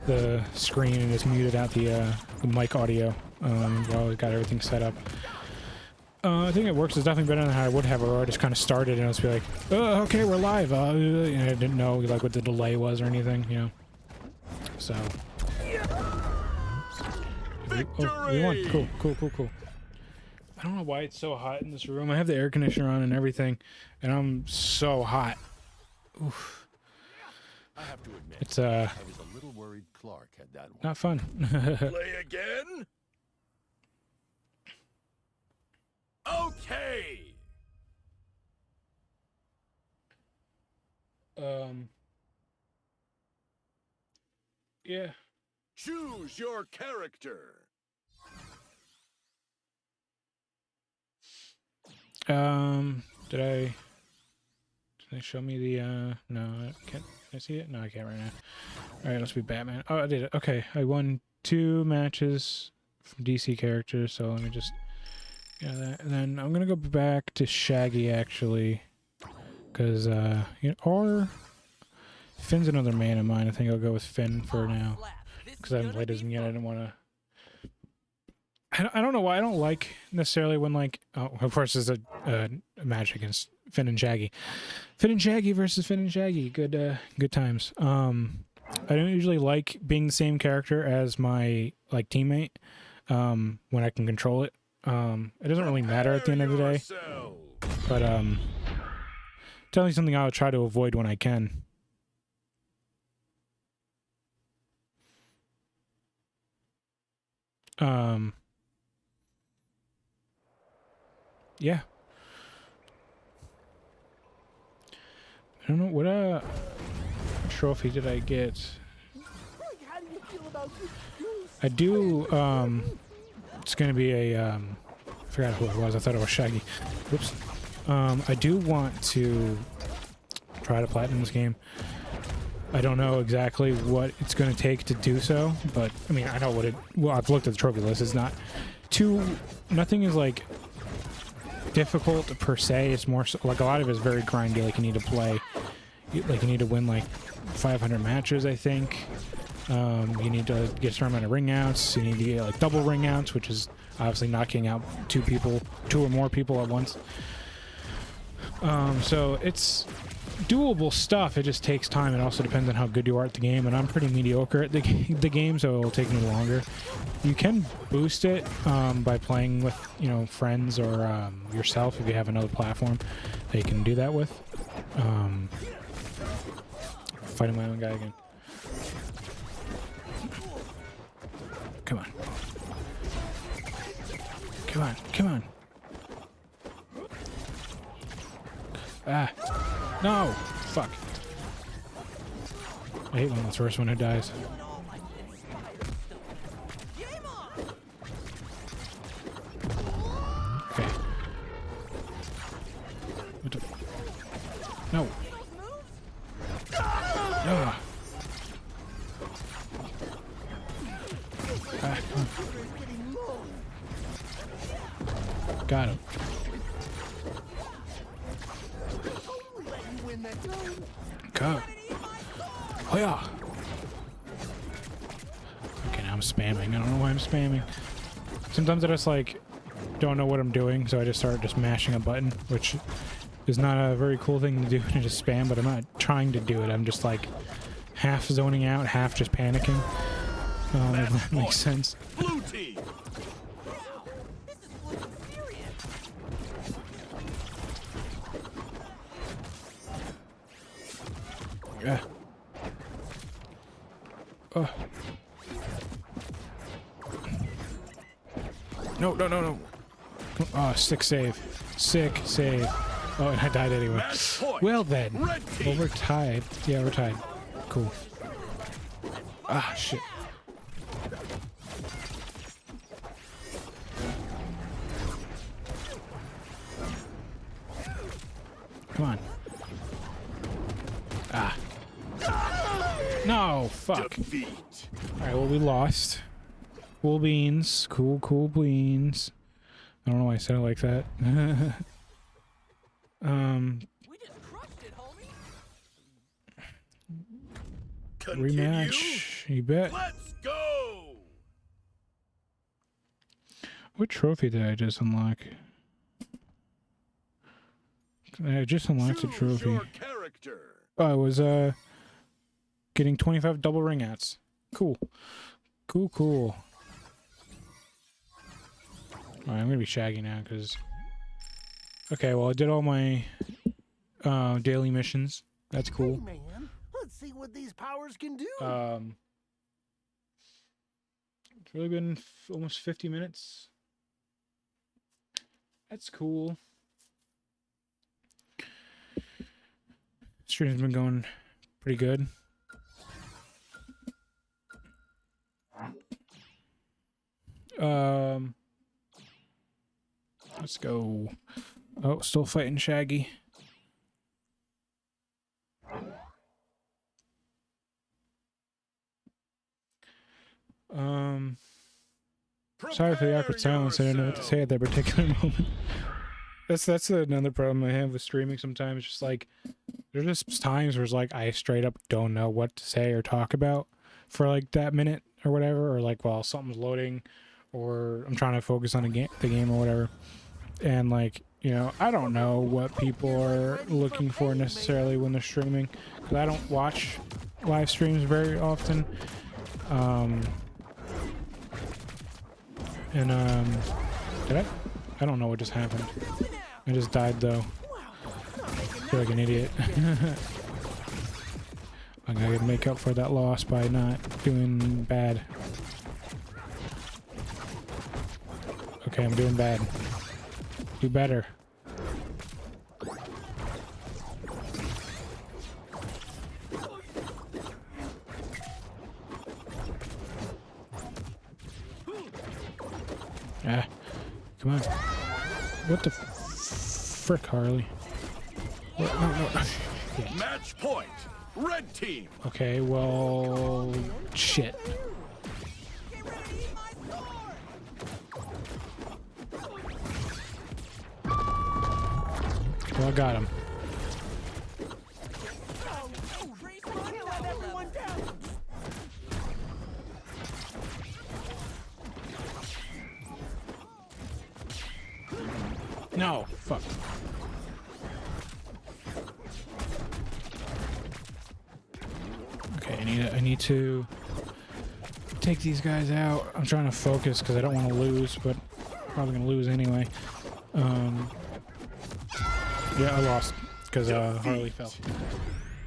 the screen and just muted out the mic audio while I got everything set up. I think it works. It's definitely better than how I would have, or I just kind of started and I was be like, "Oh, okay, we're live." And I didn't know like what the delay was or anything, you know. So. Victory! Oh, we won. Cool. I don't know why it's so hot in this room. I have the air conditioner on and everything, and I'm so hot. Oof. I have to admit, It's I was a little worried Clark had that one. not fun. Play again? Okay. Yeah. Choose your character. Did they show me the no, I can't. Can I see it? No, I can't right now. Alright, let's be Batman. Oh, I did it. Okay, I won 2 matches from DC characters, so let me just that. And then I'm gonna go back to Shaggy actually. Cause you know, or Finn's another man of mine. I think I'll go with Finn for now. Because I haven't played as him yet. I didn't wanna I don't know why I don't like necessarily when like of course there's a match against Finn and Shaggy. Finn and Shaggy versus Finn and Shaggy. Good times. I don't usually like being the same character as my like teammate when I can control it. It doesn't really matter at the end of the day. But definitely something I would try to avoid when I can. Yeah. I don't know what trophy did I get? How do you feel about this? I do it's gonna be a I forgot who it was. I thought it was Shaggy. Whoops. I do want to try to platinum this game. I don't know exactly what it's going to take to do so, but I mean, I know what it. Well, I've looked at the trophy list. It's not too. Nothing is like difficult per se. It's more so, like a lot of it is very grindy. Like you need to play. Like you need to win like 500 matches, I think. You need to get a certain amount of ring outs. You need to get like double ring outs, which is obviously knocking out 2 or more people at once. So it's doable stuff. It just takes time. It also depends on how good you are at the game, and I'm pretty mediocre at the game, so it'll take me longer. You can boost it by playing with, you know, friends or yourself if you have another platform that you can do that with. Fighting my own guy again. Come on. Come on. Ah. No! Fuck. I hate when I'm the first one who dies. Okay. What the... No! Ah. Ah. Got him. Go. Oh yeah. Okay, now I'm spamming. I don't know why I'm spamming. Sometimes I just like don't know what I'm doing, so I just start just mashing a button, which is not a very cool thing to do to just spam, but I'm not trying to do it. I'm just like half zoning out, half just panicking. If that makes sense. Blue team. Wow, this is flipping serious. Yeah. Oh. No, no, no, no. Oh, sick save. Sick save. Oh, and I died anyway. Match point. Well then. Red team. Well, we're tied. Yeah, we're tied. Cool. Ah, shit. Come on. Ah. No, fuck. Defeat. Alright, well, we lost. Cool beans. Cool, cool beans. I don't know why I said it like that. We just crushed it, homie. Continue. Rematch. You bet. Let's go. What trophy did I just unlock? I just unlocked a Choose trophy. your character. Oh, I was, getting 25 double ring outs. Cool. Cool, cool. Alright, I'm gonna be Shaggy now, because... Okay, well, I did all my, daily missions. That's cool. Hey, man. Let's see what these powers can do. It's really been almost 50 minutes. That's cool. Stream's been going pretty good. Let's go. Oh, still fighting Shaggy. Sorry for the awkward silence. I didn't know what to say at that particular moment. That's another problem I have with streaming sometimes. Just like there's just times where it's like I straight up don't know what to say or talk about for like that minute or whatever, or like while something's loading, or I'm trying to focus on the game or whatever, and like I don't know what people are looking for necessarily when they're streaming, because I don't watch live streams very often. Did I? I don't know what just happened. I just died though. I feel like an idiot. I gotta make up for that loss by not doing bad. Okay, I'm doing bad. Do better. Ah, come on. What the frick, Harley? What? No, no. Shit. Match point. Red team. Okay, well, shit. Get ready to eat my sword. Well, I got him. Trace Can't let everyone down. No, fuck. Okay, I need to take these guys out. I'm trying to focus because I don't want to lose, but probably gonna lose anyway. Yeah, I lost because Harley fell.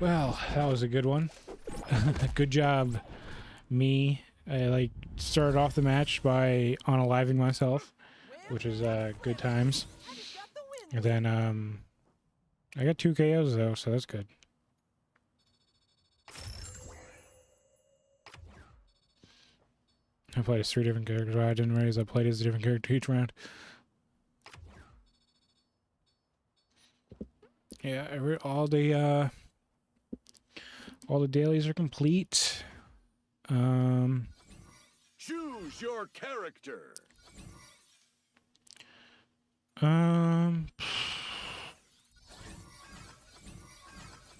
Well, that was a good one. Good job, me. I like started off the match by unaliving myself, which is good times. And then I got 2 KOs though, so that's good. I played as 3 different characters. I didn't realize I played as a different character each round. Yeah, all the dailies are complete. Choose your character. How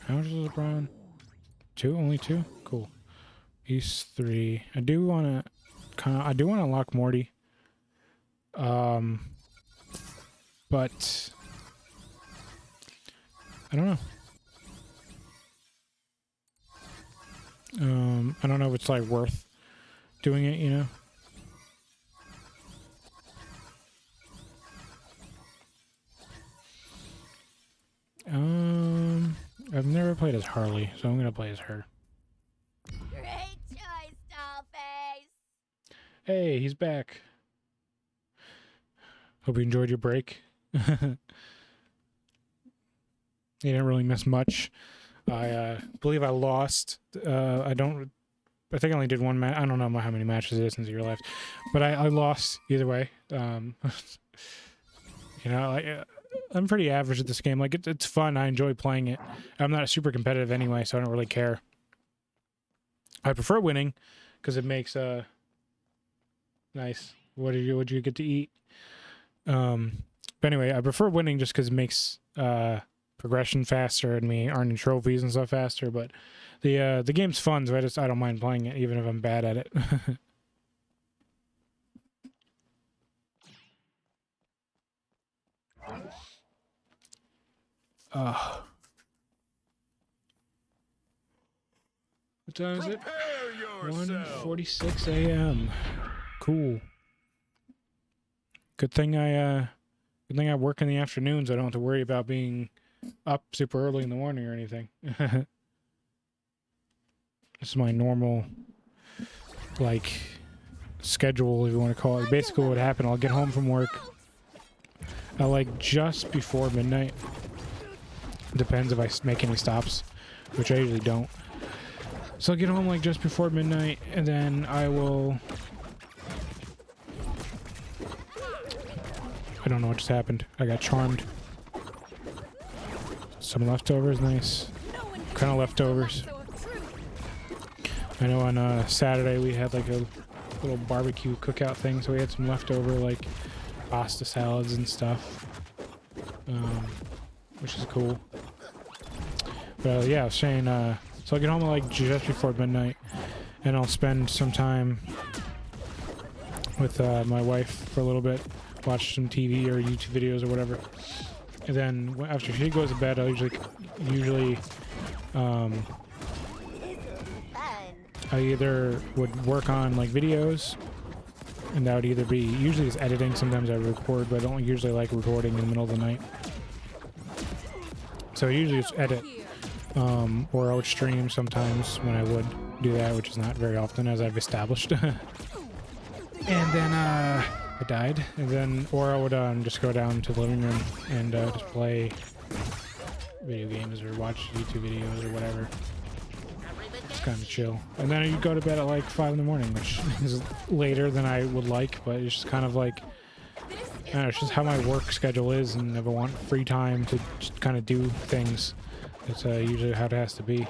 much is LeBron? 2? Only 2? Cool. These 3. I do want to unlock Morty. But I don't know. I don't know if it's like worth doing it, you know? I've never played as Harley, so I'm gonna play as her. Great choice, Dollface. Hey, he's back. Hope you enjoyed your break. You didn't really miss much. I believe I lost. I think I only did one match. I don't know how many matches it is since you're left, but I lost either way. You know, like I'm pretty average at this game. Like it's fun. I enjoy playing it. I'm not super competitive anyway, so I don't really care. I prefer winning because it makes nice. What'd you get to eat? But anyway, I prefer winning just because it makes progression faster and me earning trophies and stuff faster. But the game's fun, so I don't mind playing it even if I'm bad at it. What time is it? Prepare yourself. 1:46 a.m. Cool. Good thing I work in the afternoons. I don't have to worry about being up super early in the morning or anything. This is my normal, like, schedule, if you want to call it. Basically what happened, I'll get home from work at, like, just before midnight. Depends if I make any stops, which I usually don't. So I'll get home, like, just before midnight, and then I will... I don't know what just happened. I got charmed. Some leftovers, nice. Kind of leftovers. I know on Saturday we had like a little barbecue cookout thing, so we had some leftover like pasta salads and stuff, which is cool. But yeah, I was saying, so I'll get home like just before midnight, and I'll spend some time with my wife for a little bit, watch some TV or YouTube videos or whatever. And then after she goes to bed, I usually I either would work on like videos, and that would either be usually it's editing. Sometimes I record, but I don't usually like recording in the middle of the night. So usually it's edit, or I would stream sometimes when I would do that, which is not very often, as I've established. And then I died, and then or I would just go down to the living room and just play video games or watch YouTube videos or whatever. Just kind of chill. And then you go to bed at like 5 in the morning, which is later than I would like, but it's just kind of like, I don't know, it's just how my work schedule is, and if I want free time to just kind of do things, it's usually how it has to be.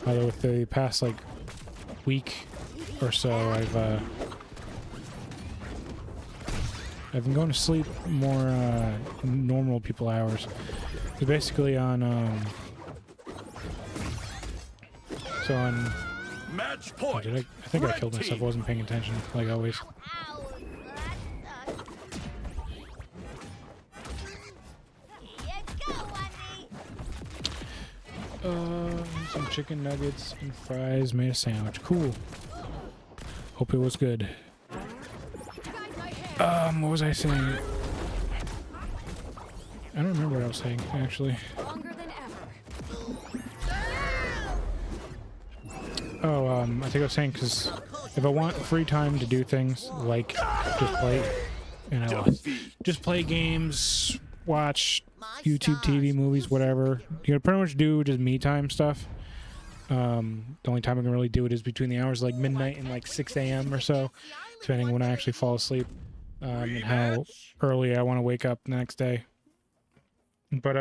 Although with the past like week or so, I've been going to sleep more normal people hours. So basically on Match oh, point. I think I Red killed myself. team. I wasn't paying attention like always. Some chicken nuggets and fries, made a sandwich. Cool. Hope it was good. What was I saying? I don't remember what I was saying, actually. Longer than ever. Oh, I think I was saying because if I want free time to do things like just play, and I lost, just play games, watch YouTube, TV, movies, whatever. You know, pretty much do just me time stuff. The only time I can really do it is between the hours like midnight and like 6 a.m. or so, depending when I actually fall asleep, and how early I want to wake up the next day. But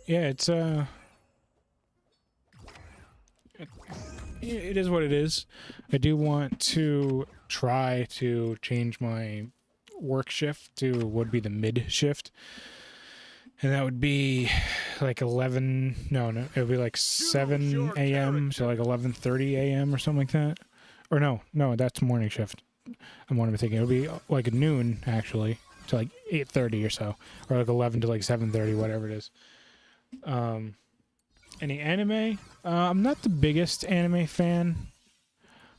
yeah, it's it is what it is. I do want to try to change my work shift to would be the mid shift. And that would be like 11. No, it would be like 7 a.m. to like 11:30 a.m. or something like that. Or no, that's morning shift. I'm what I'm thinking. It would be like noon actually to like 8:30 or so, or like 11 to like 7:30, whatever it is. Any anime? I'm not the biggest anime fan.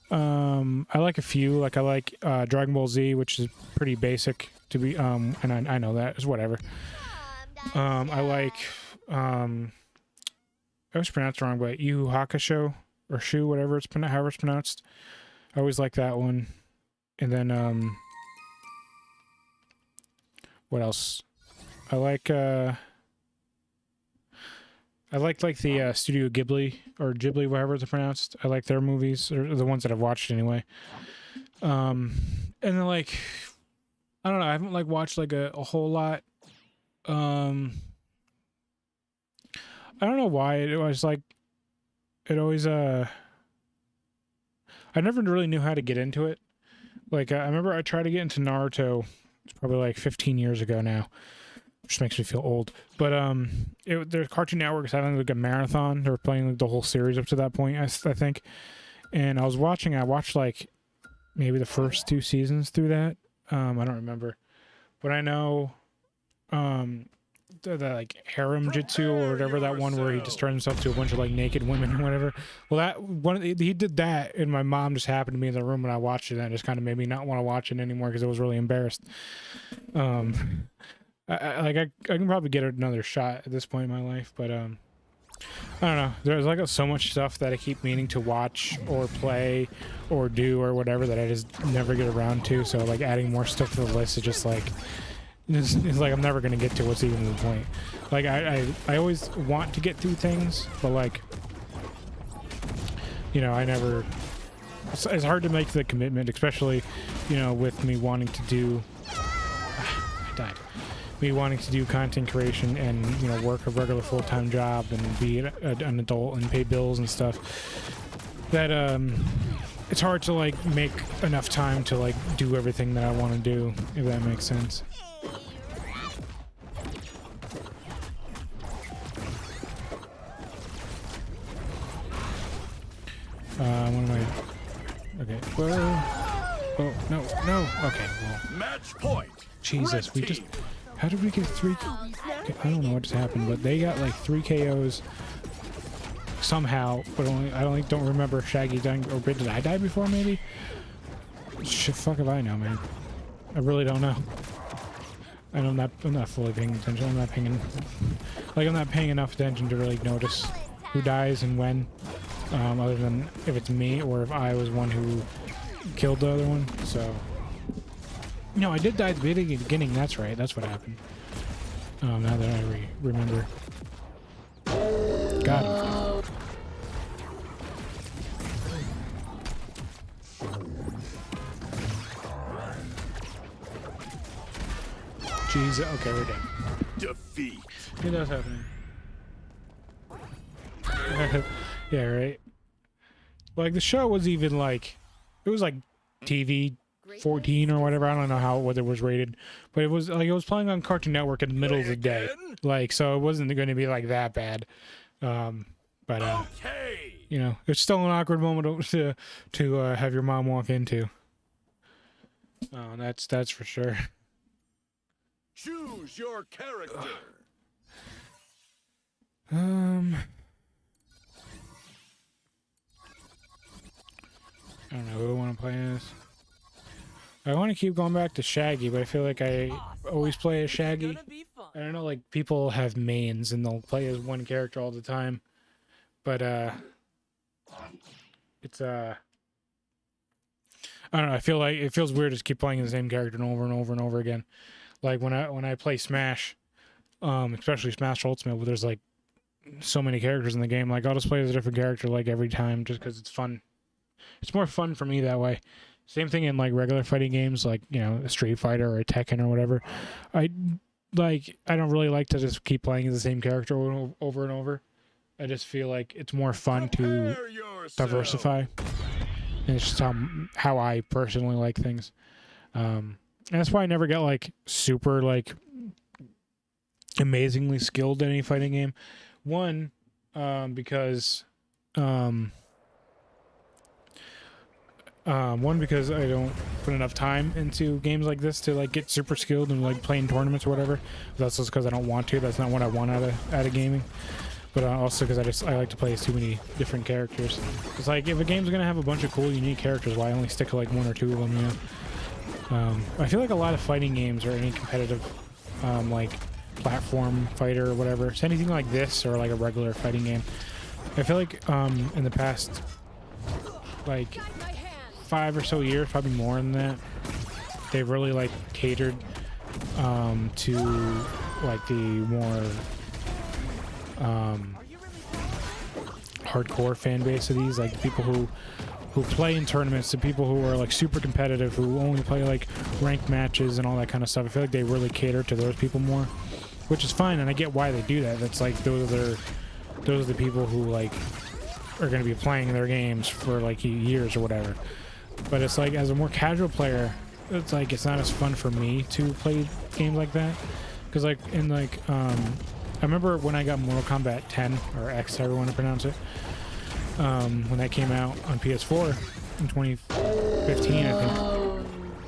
I like a few. Like I like Dragon Ball Z, which is pretty basic to be. And I know that is whatever. I like I always pronounce it wrong, but Yu Hakusho or Shu, whatever it's however it's pronounced. I always like that one. And then what else? I like the Studio Ghibli or Ghibli, whatever it's pronounced. I like their movies, or the ones that I've watched anyway. And then like I don't know, I haven't like watched like a whole lot. I don't know why it was like it always I never really knew how to get into it. Like I remember I tried to get into Naruto. It's probably like 15 years ago now, which makes me feel old. But their Cartoon Network was having like a marathon. They were playing like the whole series up to that point, I think. And I watched like maybe the first 2 seasons through that. I don't remember, but I know the like harem jutsu or whatever, that one where he just turned himself to a bunch of like naked women and whatever. Well, that one he did that, and my mom just happened to be in the room when I watched it, and it just kind of made me not want to watch it anymore because I was really embarrassed. I can probably get another shot at this point in my life, but I don't know. There's like so much stuff that I keep meaning to watch or play or do or whatever that I just never get around to. So like adding more stuff to the list is just like it's like I'm never gonna get to what's even the point. Like I always want to get through things, but like I never. It's hard to make the commitment, especially with me wanting to do. I died. Me wanting to do content creation and work a regular full-time job and be an adult and pay bills and stuff, that it's hard to like make enough time to like do everything that I want to do, if that makes sense. What am I? Okay. Whoa. Oh no. Okay. Well. Match point. Jesus, we just. How did we get 3? Okay, I don't know what just happened, but they got like 3 KOs somehow. But I don't remember if Shaggy dying, or did I die before? Maybe. Shit, fuck if I know, man. I really don't know. And I'm not fully paying attention. I'm not paying enough attention to really notice who dies and when, other than if it's me or if I was one who killed the other one. So. No, I did die at the beginning. That's right. That's what happened. Now that I remember. Got him. Jesus. Okay, we're dead. Defeat. Yeah, that's happening. Yeah, right. Like the show was even like, it was like TV 14 or whatever. I don't know what it was rated, but it was playing on Cartoon Network in the middle of the day, like, so it wasn't going to be like that bad. But Okay. it's still an awkward moment to have your mom walk into. Oh, that's for sure. Choose your character. I don't know who I want to play as. I want to keep going back to Shaggy, but I feel like I always play as Shaggy. I don't know, like people have mains and they'll play as one character all the time, but it's I don't know. I feel like it feels weird to just keep playing the same character over and over and over again. Like when I play Smash, especially Smash Ultimate, where there's like so many characters in the game. Like I'll just play as a different character like every time, just because it's fun. It's more fun for me that way. Same thing in like regular fighting games, like a Street Fighter or a Tekken or whatever. I don't really like to just keep playing as the same character over and over. I just feel like it's more fun to diversify, and it's just how I personally like things. And that's why I never get like super like amazingly skilled at any fighting game. One, because I don't put enough time into games like this to like get super skilled and like play in tournaments or whatever. That's just because I don't want to. That's not what I want out of gaming. But also because I like to play too many different characters. It's like if a game's gonna have a bunch of cool, unique characters, why only stick to like one or two of them? You know. I feel like a lot of fighting games or any competitive, like platform fighter or whatever, it's anything like this or like a regular fighting game. I feel like in the past, like 5 or so years, probably more than that, they've really like catered to like the more hardcore fan base of these, like the people who play in tournaments, the people who are like super competitive, who only play like ranked matches and all that kind of stuff. I feel like they really cater to those people more, which is fine, and I get why they do that. That's like those are the people who like are going to be playing their games for like years or whatever. But it's like as a more casual player, it's like it's not as fun for me to play games like that, because like in like I remember when I got Mortal Kombat 10 or X, however you want to pronounce it, when that came out on PS4 in 2015, I think.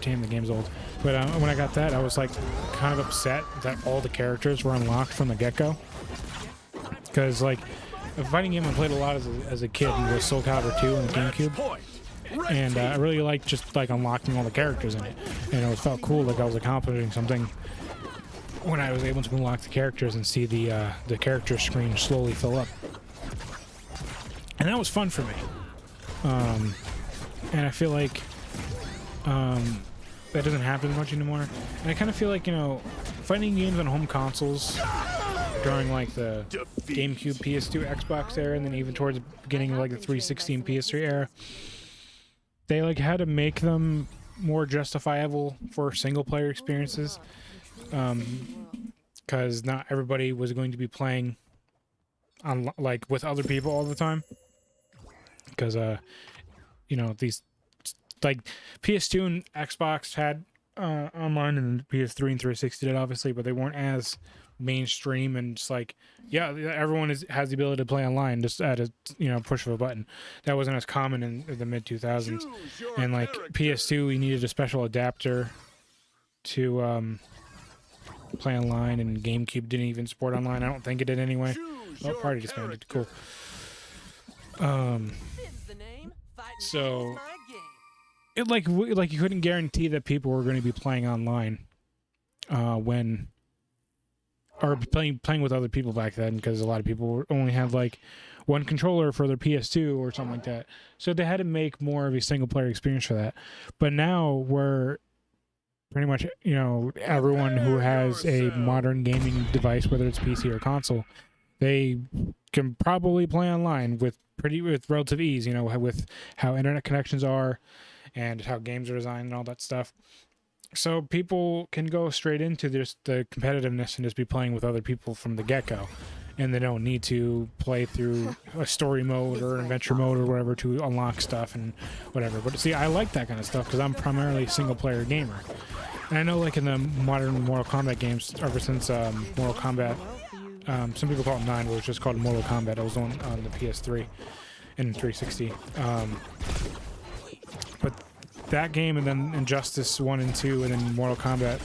Damn, the game's old. But when I got that, I was like kind of upset that all the characters were unlocked from the get-go, because like a fighting game I played a lot as a kid was Soul Calibur 2 on the GameCube. And I really liked just like unlocking all the characters in it, and it felt cool, like I was accomplishing something when I was able to unlock the characters and see the character screen slowly fill up, and that was fun for me. And I feel like that doesn't happen much anymore, and I kind of feel like, you know, fighting games on home consoles during like the GameCube, PS2, Xbox era, and then even towards the beginning of like the 360 and PS3 era, they like had to make them more justifiable for single player experiences, because not everybody was going to be playing on like with other people all the time, because you know, these like PS2 and Xbox had online, and PS3 and 360 did obviously, but they weren't as mainstream, and just like, yeah, everyone has the ability to play online just at a, you know, push of a button. That wasn't as common in the mid 2000s, and like PS2, we needed a special adapter to play online, and GameCube didn't even support online. I don't think it did anyway. Oh, party disbanded. Cool. So it like you couldn't guarantee that people were going to be playing online when, or playing with other people back then, because a lot of people only had like one controller for their PS2 or something like that. So they had to make more of a single player experience for that. But now we're pretty much, you know, everyone who has a modern gaming device, whether it's PC or console, they can probably play online with relative ease, you know, with how internet connections are and how games are designed and all that stuff. So people can go straight into just the competitiveness and just be playing with other people from the get-go, and they don't need to play through a story mode or an adventure mode or whatever to unlock stuff and whatever. But see, I like that kind of stuff because I'm primarily a single-player gamer. And I know, like in the modern Mortal Kombat games, ever since Mortal Kombat, some people call it 9, but it was just called Mortal Kombat. It was on the PS3 and 360. But that game, and then Injustice 1 and 2, and then Mortal Kombat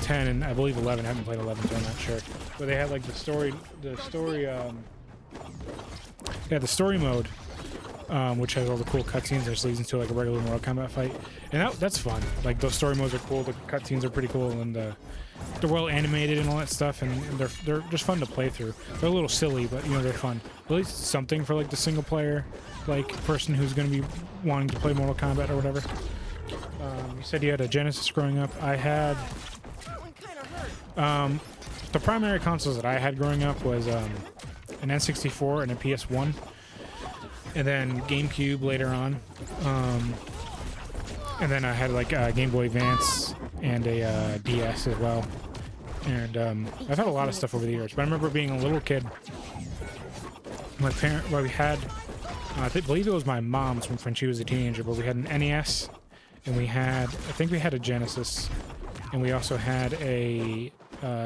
10, and I believe 11. I haven't played 11, so I'm not sure. But they had like the story mode, which has all the cool cutscenes and just leads into like a regular Mortal Kombat fight, and that's fun. Like those story modes are cool. The cutscenes are pretty cool, and they're well animated and all that stuff, and they're just fun to play through. They're a little silly, but you know, they're fun. At least something for like the single player like person who's going to be wanting to play Mortal Kombat or whatever. You said you had a Genesis growing up. I had the primary consoles that I had growing up was an N64 and a PS1, and then GameCube later on, and then I had like a Game Boy Advance and a DS as well. And I've had a lot of stuff over the years, but I remember being a little kid, we had, I believe it was my mom's when she was a teenager, but we had an NES, and I think we had a Genesis, and we also had a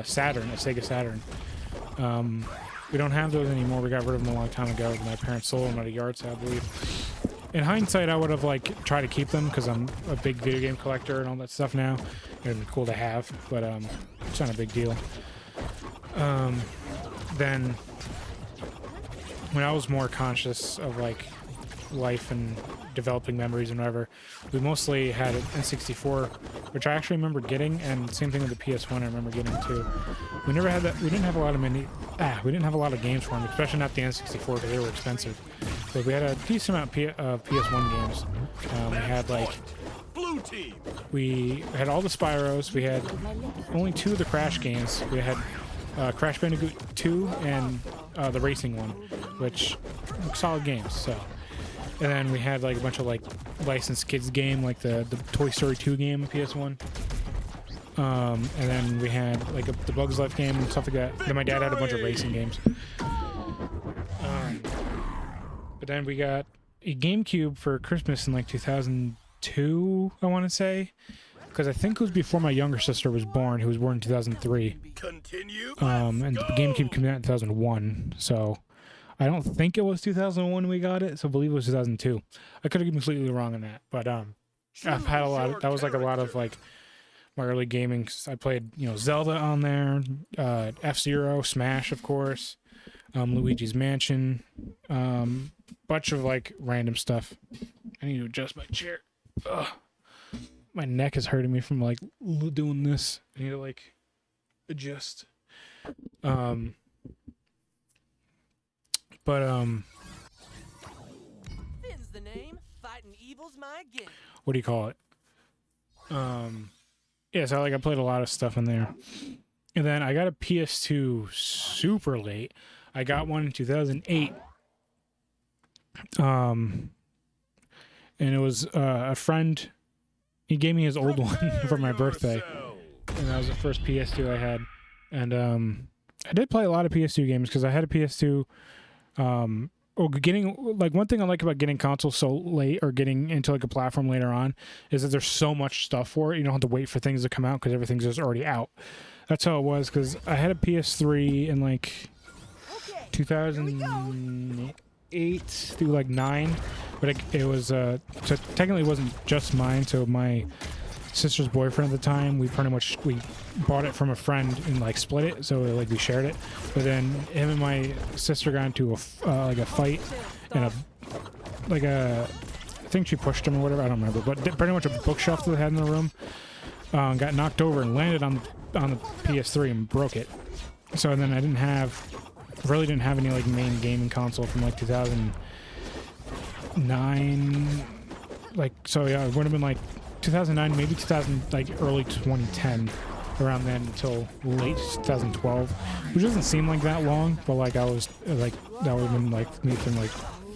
Saturn, a Sega Saturn. We don't have those anymore. We got rid of them a long time ago. My parents sold them at a yard sale, I believe. In hindsight, I would have like tried to keep them because I'm a big video game collector and all that stuff now. It'd be cool to have, but it's not a big deal. Then when I was more conscious of like life and developing memories and whatever, we mostly had an N64, which I actually remember getting, and same thing with the PS1 I remember getting too. We never had that. We didn't have a lot of we didn't have a lot of games for them, especially not the N64 because they were expensive. But we had a decent amount of PS1 games. We had like Blue team. we had all the Spyros. We had only 2 of the Crash games. We had Crash Bandicoot 2 and the racing one, which solid games. So. And then we had like a bunch of like licensed kids game, like the Toy Story 2 game on PS1. And then we had like the Bugs Life game and stuff like that. Then my dad had a bunch of racing games. But then we got a GameCube for Christmas in like 2002, I want to say. Because I think it was before my younger sister was born, who was born in 2003. Continue. And the GameCube came out in 2001, so... I don't think it was 2001 we got it, so I believe it was 2002. I could have been completely wrong on that, but I've had a lot of, that was like a lot of like my early gaming. I played, you know, Zelda on there, F-Zero, Smash, of course, Luigi's Mansion, bunch of like random stuff. I need to adjust my chair. Ugh. My neck is hurting me from like doing this. I need to like adjust. But Finn's the name. Fighting evil's my game. what do you call it? Yeah, so like I played a lot of stuff in there. And then I got a PS2 super late. I got one in 2008. And it was a friend, he gave me his old one for my birthday. And that was the first PS2 I had. And I did play a lot of PS2 games because I had a PS2. Getting like one thing I like about getting consoles so late or getting into like a platform later on is that there's so much stuff for it. You don't have to wait for things to come out because everything's just already out. That's how it was because I had a PS3 in like 2008 through like 9, but it was so technically it wasn't just mine. So my sister's boyfriend at the time, we bought it from a friend and like split it, so like we shared it. But then him and my sister got into a fight and I think she pushed him or whatever, I don't remember, but pretty much a bookshelf that they had in the room got knocked over and landed on the PS3 and broke it. So then I really didn't have any like main gaming console from like 2009, like, so yeah, it would have been like 2009, maybe 2000, like early 2010, around then until late 2012, which doesn't seem like that long, but like I was like, that would have been like maybe from like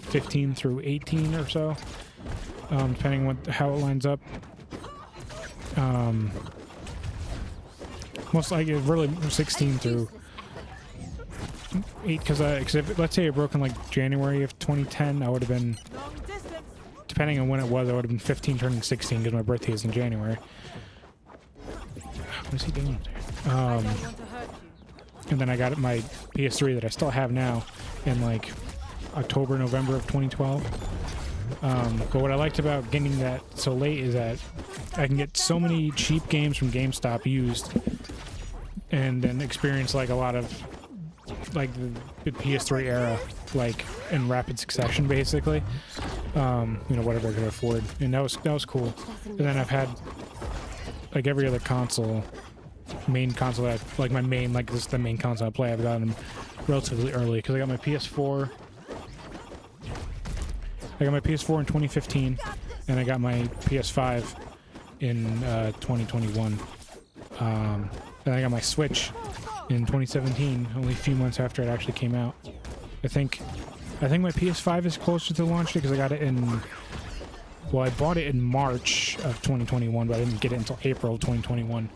15 through 18 or so, depending on how it lines up. Most like it really 16 through 8, because if let's say it broke in like January of 2010, I would have been, depending on when it was, I would have been 15 turning 16 because my birthday is in January. What is he doing up there? And then I got my PS3 that I still have now in like October, November of 2012. But what I liked about getting that so late is that I can get so many cheap games from GameStop used and then experience like a lot of like the PS3 era, like in rapid succession, basically. You know, whatever I could afford, and that was cool. And then I've had like every other console, main console that like my main, like this is the main console I play. I've gotten them relatively early because I got my PS4. I got my PS4 in 2015, and I got my PS5 in 2021. And I got my Switch in 2017, only a few months after it actually came out. I think my PS5 is closer to launch date because I got it in, well, I bought it in March of 2021, but I didn't get it until April 2021,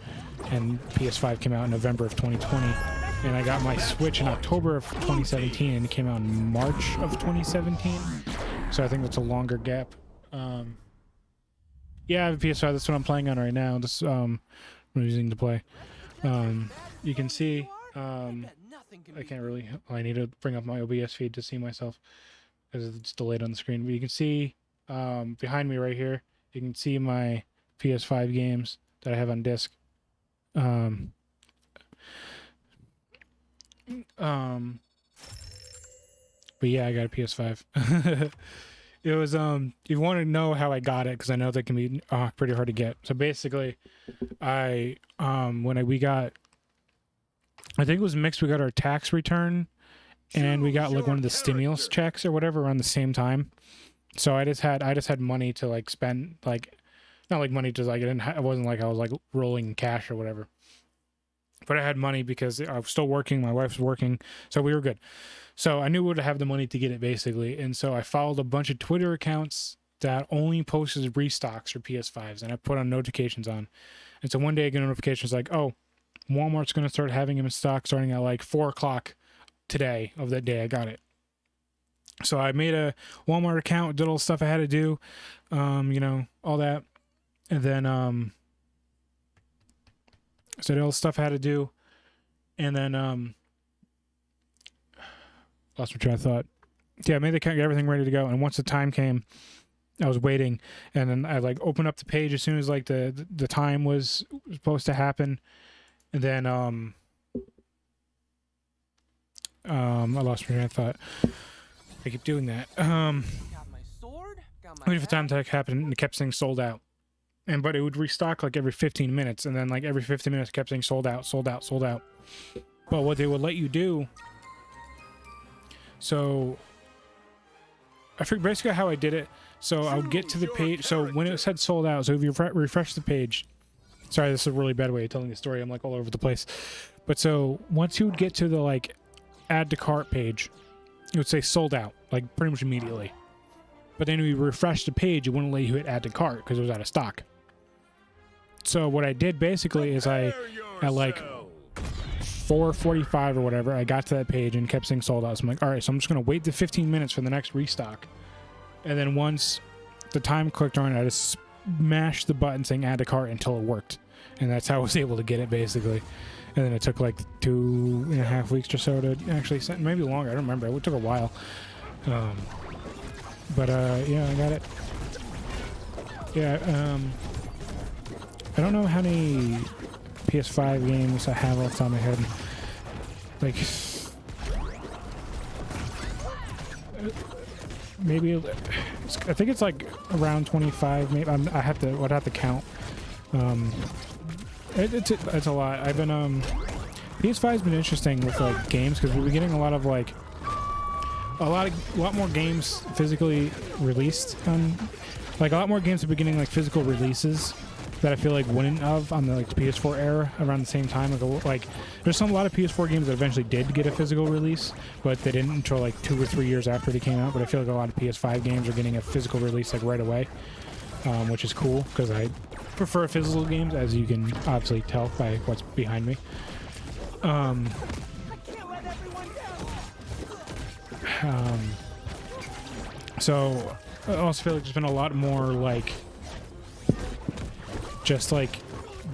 and PS5 came out in November of 2020, and I got my Switch in October of 2017, and it came out in March of 2017, so I think that's a longer gap. Yeah, I have a PS5, that's what I'm playing on right now, this I'm using to play. You can see, Nothing can I be can't really, I need to bring up my OBS feed to see myself because it's delayed on the screen. But you can see behind me right here, you can see my PS5 games that I have on disc. But yeah, I got a PS5. It was you want to know how I got it because I know they can be pretty hard to get. So basically, I we got, I think it was mixed. We got our tax return, and we got like one of the stimulus checks or whatever around the same time. So I just had money to like spend, like not like money to like it wasn't like I was like rolling cash or whatever. But I had money because I was still working. My wife's working, so we were good. So I knew we would have the money to get it basically. And so I followed a bunch of Twitter accounts that only posted restocks for PS5s, and I put on notifications on. And so one day I get a notification, it's like, oh, Walmart's going to start having them in stock starting at like 4 o'clock today of that day I got it. So I made a Walmart account, did all the stuff I had to do, you know, all that. And then, so did all the stuff I had to do. And then, lost my train of thought. Yeah, I made the account, got everything ready to go. And once the time came, I was waiting. And then I like opened up the page as soon as like the time was supposed to happen. And then, I lost my train of thought. I keep doing that. got my sword, got my Waiting for time to happen, and it kept saying sold out. But it would restock like every 15 minutes, and then like every 15 minutes it kept saying sold out, sold out, sold out. But what they would let you do, so I forget basically how I did it. So I would get to the page. So when it said sold out, so if you refresh the page, sorry, this is a really bad way of telling the story. I'm like all over the place. But so once you would get to the like add to cart page, it would say sold out, like pretty much immediately. But then when you refresh the page, it wouldn't let you hit add to cart because it was out of stock. So what I did basically is at like 4:45 or whatever, I got to that page and kept saying sold out. So I'm like, all right, so I'm just going to wait the 15 minutes for the next restock. And then once the time clicked on it, I just smashed the button saying add to cart until it worked. And that's how I was able to get it basically. And then it took like 2.5 weeks or so to actually send, maybe longer. I don't remember. It took a while. But yeah, I got it. Yeah, I don't know how many PS5 games I have off the top of my head. Like, maybe I think it's like around 25. Maybe I'd have to count. It's a lot. I've been PS5's been interesting with like games because we've been getting a lot of like a lot more games physically released. Like a lot more games have been getting like physical releases that I feel like wouldn't have on the like PS4 era around the same time. Like there's a lot of PS4 games that eventually did get a physical release, but they didn't until like 2 or 3 years after they came out. But I feel like a lot of PS5 games are getting a physical release like right away, which is cool because I prefer physical games, as you can obviously tell by what's behind me. So I also feel like there's been a lot more like just like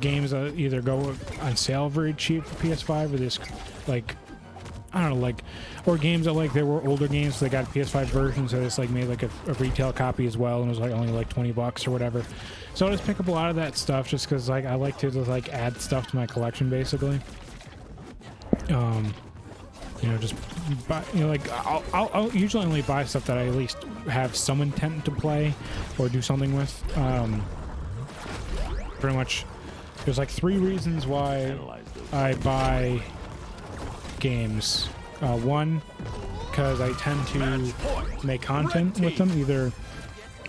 games that either go on sale very cheap for PS5 or this like I don't know, like, or games that like they were older games, so they got a PS5 version, so they just like made like a retail copy as well, and it was like only like $20 or whatever. So I just pick up a lot of that stuff just because like I like to just like add stuff to my collection basically. You know, just buy, you know, like I'll usually only buy stuff that I at least have some intent to play or do something with. Pretty much, there's like 3 reasons why I buy games. One, because I tend to make content with them, either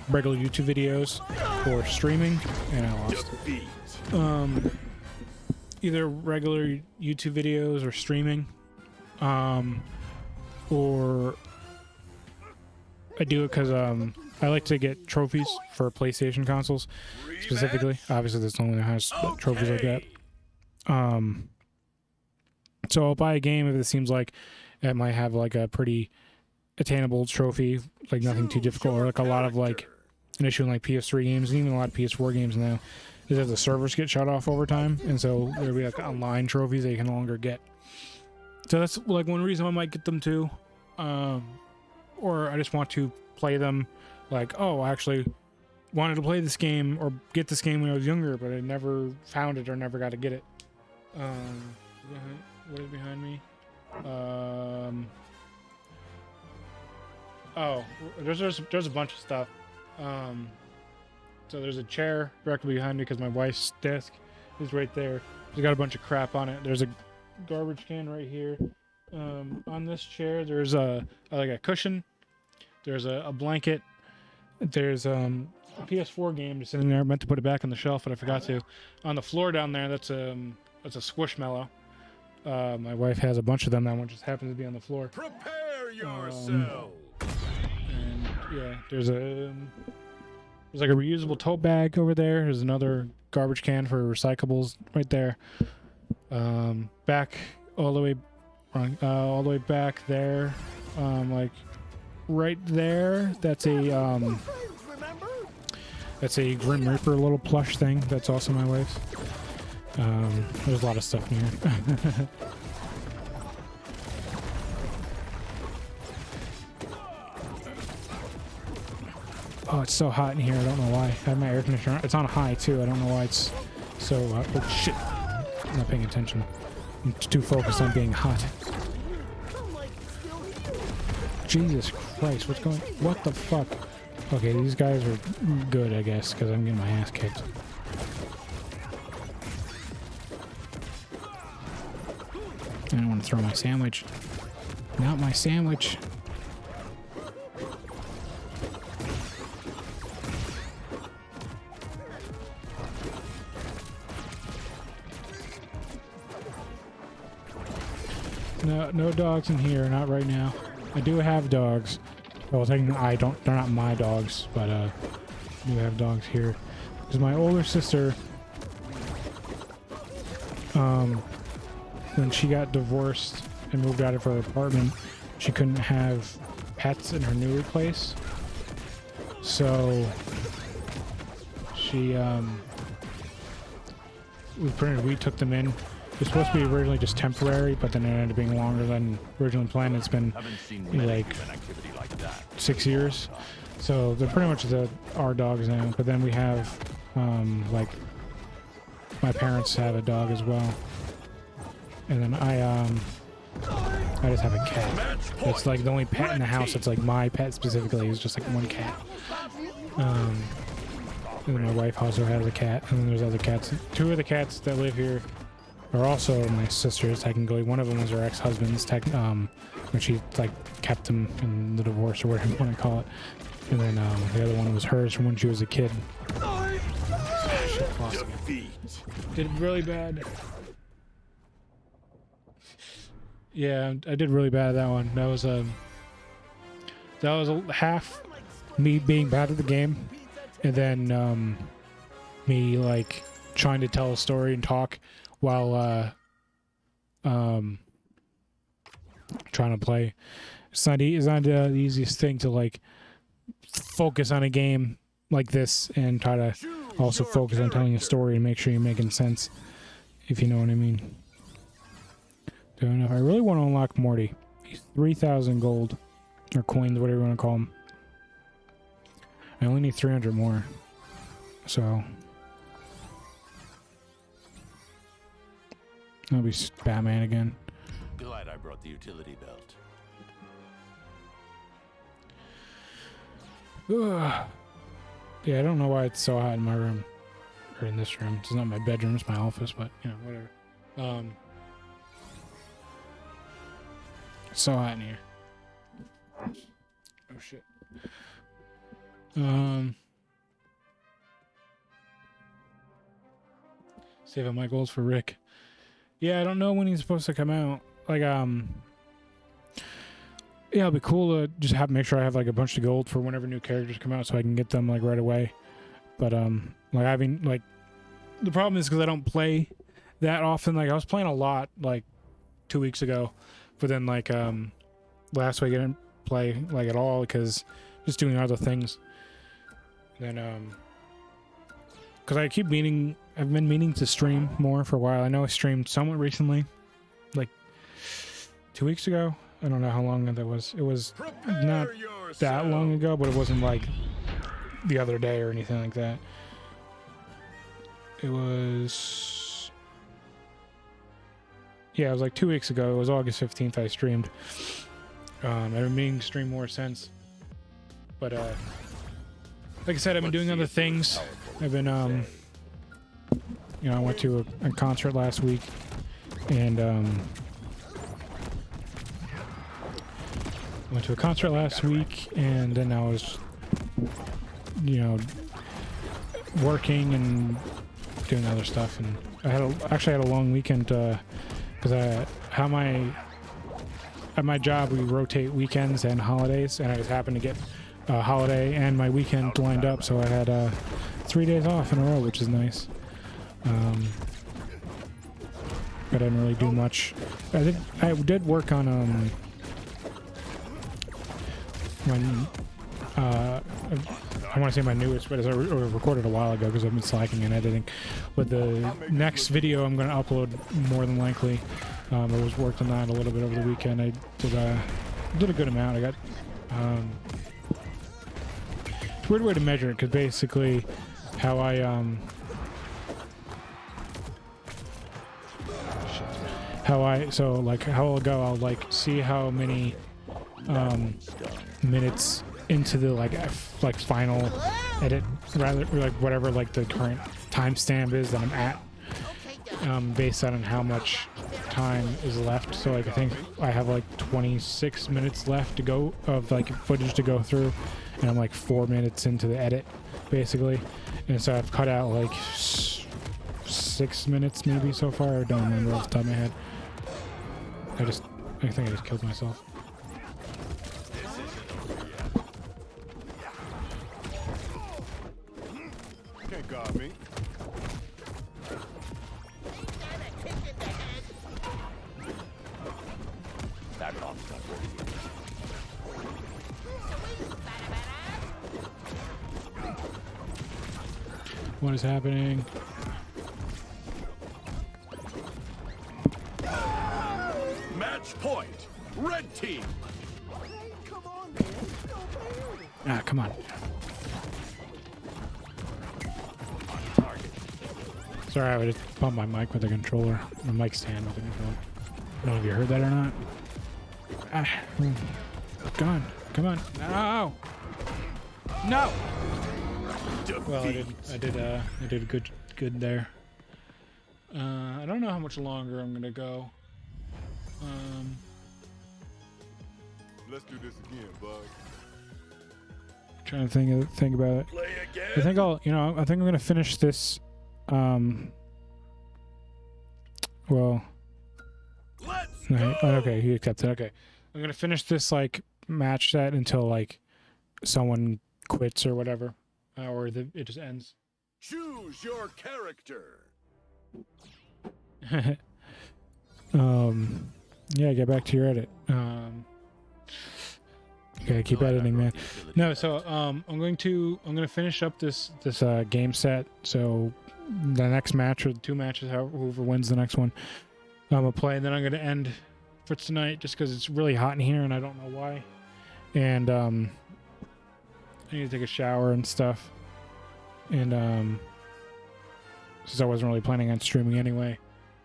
regular YouTube videos or streaming, and I lost. Either regular YouTube videos or streaming, or I do it because I like to get trophies for PlayStation consoles specifically. Obviously, that's the only one that has trophies like that. So I'll buy a game if it seems like it might have like a pretty attainable trophy, like nothing too difficult, or like a lot of like an issue in like PS3 games and even a lot of PS4 games now is that the servers get shut off over time, and so there'll be like online trophies that you can no longer get. So that's like one reason I might get them too, or I just want to play them. Like, oh, I actually wanted to play this game or get this game when I was younger, but I never found it or never got to get it. What is behind me? Oh, there's a bunch of stuff. So there's a chair directly behind me because my wife's desk is right there. It's got a bunch of crap on it. There's a garbage can right here. On this chair, there's like a cushion. There's a blanket. There's a PS4 game just sitting there. I meant to put it back on the shelf, but I forgot to. On the floor down there, that's a Squishmallow. My wife has a bunch of them. That one just happens to be on the floor. Prepare yourself. And yeah, there's like a reusable tote bag over there. There's another garbage can for recyclables right there. Back all the way back there, like right there. That's a Grim Reaper little plush thing. That's also my wife's. There's a lot of stuff in here. Oh, it's so hot in here. I don't know why. I have my air conditioner on. It's on high, too. I don't know why it's so hot. Oh, shit. I'm not paying attention. I'm too focused on being hot. Jesus Christ. What the fuck? Okay, these guys are good, I guess, because I'm getting my ass kicked. I don't want to throw my sandwich. Not my sandwich. No dogs in here, not right now. I do have dogs. Well, technically, they're not my dogs, but I do have dogs here. Because my older sister, when she got divorced and moved out of her apartment, she couldn't have pets in her newer place. So she, we took them in. It was supposed to be originally just temporary, but then it ended up being longer than originally planned. It's been like 6 years. So they're pretty much our dogs now. But then we have, like, my parents have a dog as well. And then I just have a cat. It's like the only pet in the house that's like my pet specifically is just like one cat. And then my wife also has a cat. And then there's other cats. Two of the cats that live here are also my sister's technically. One of them was her ex-husband's when she like kept him in the divorce or whatever you want to call it. And then the other one was hers from when she was a kid. Shit, lost again. Did really bad. Yeah, I did really bad at that one. That was half me being bad at the game, and then me like trying to tell a story and talk while trying to play. It's not the easiest thing to like focus on a game like this and try to also focus on telling a story and make sure you're making sense, if you know what I mean. Don't know. I really want to unlock Morty. He's 3,000 gold or coins, whatever you want to call them. I only need 300 more, so I'll be Batman again. Glad I brought the utility belt. Ugh. Yeah, I don't know why it's so hot in my room. Or in this room. It's not my bedroom, it's my office, but, you know, whatever. It's so hot in here. Oh, shit. Saving my goals for Rick. Yeah, I don't know when he's supposed to come out. Like, yeah, it'd be cool to just make sure I have like a bunch of gold for whenever new characters come out, so I can get them like right away. But like having like the problem is because I don't play that often. Like I was playing a lot like 2 weeks ago, but then like last week I didn't play like at all because just doing other things. Then because I've been meaning to stream more for a while. I know I streamed somewhat recently, like 2 weeks ago. I don't know how long that was. It was not that long ago, but it wasn't like the other day or anything like that. It was, yeah, it was like 2 weeks ago. It was August 15th I streamed. I've been meaning to stream more since, but like I said, I've been doing other things. I've been you know, I went to a concert last week, and and then I was, you know, working and doing other stuff, and I actually had a long weekend because at my job we rotate weekends and holidays, and I just happened to get a holiday and my weekend lined up, so I had 3 days off in a row, which is nice. But I didn't really do much. I did work on I want to say my newest, but I recorded a while ago because I've been slacking in editing. But the next video I'm going to upload more than likely. I was worked on that a little bit over the weekend. I did a good amount. I got it's a weird way to measure it, because basically how I so like how I'll go, I'll like see how many minutes into the like final edit, rather, like whatever like the current timestamp is that I'm at, based on how much time is left. So like I think I have like 26 minutes left to go of like footage to go through, and I'm like 4 minutes into the edit basically, and so I've cut out like 6 minutes maybe so far. I don't remember off the top of my head. I think I just killed myself. Can't guard me. Back off. What is happening? Match point. Red team. Hey, come on, man. It's no fair. Ah, come on. Sorry, I would just bump my mic with the controller. The mic stand with the controller. I don't know if you heard that or not. Ah, gone. Come on. No. No. Well, I did good there. I don't know how much longer I'm gonna go. Let's do this again, bud. Trying to think about it. Play again. I think I think I'm gonna finish this. Well. Let's No, go. okay, he accepted. Okay, I'm gonna finish this like match set until like someone quits or whatever, or it just ends. Choose your character. Yeah, get back to your edit. Okay, keep editing, man. No, so I'm gonna finish up this game set. So the next match or the two matches, whoever wins the next one, I'm gonna play, and then I'm gonna end for tonight just because it's really hot in here and I don't know why. And I need to take a shower and stuff. And since I wasn't really planning on streaming anyway,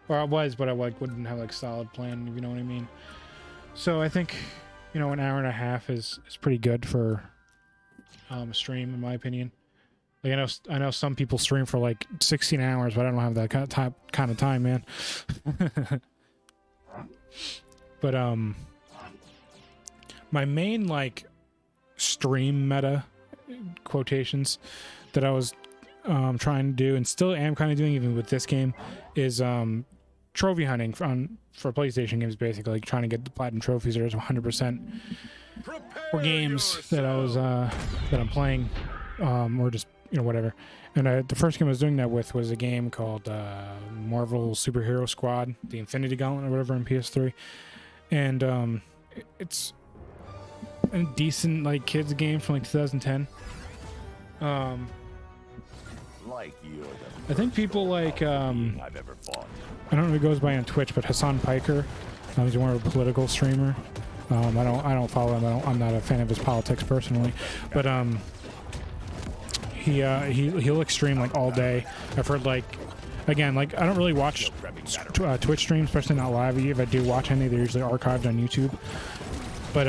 or I was, but I like wouldn't have like solid plan, if you know what I mean. So I think, you know, an hour and a half is pretty good for a stream, in my opinion. Like I know some people stream for like 16 hours, but I don't have that kind of time, man. But my main like stream meta quotations that I was trying to do, and still am kind of doing even with this game, is trophy hunting for PlayStation games, basically like trying to get the platinum trophies or 100% for games that I was that I'm playing, or just, you know, whatever. And the first game I was doing that with was a game called Marvel Superhero Squad, the Infinity Gauntlet or whatever, on PS3. And it's a decent like kids game from like 2010. like you're the I think people like I've ever fought. I don't know who goes by on Twitch, but Hassan Piker, he's more of a political streamer. I don't follow him. I'm not a fan of his politics personally, but he'll stream like all day. I've heard like, again, like I don't really watch Twitch streams, especially not live. If I do watch any, they're usually archived on YouTube. But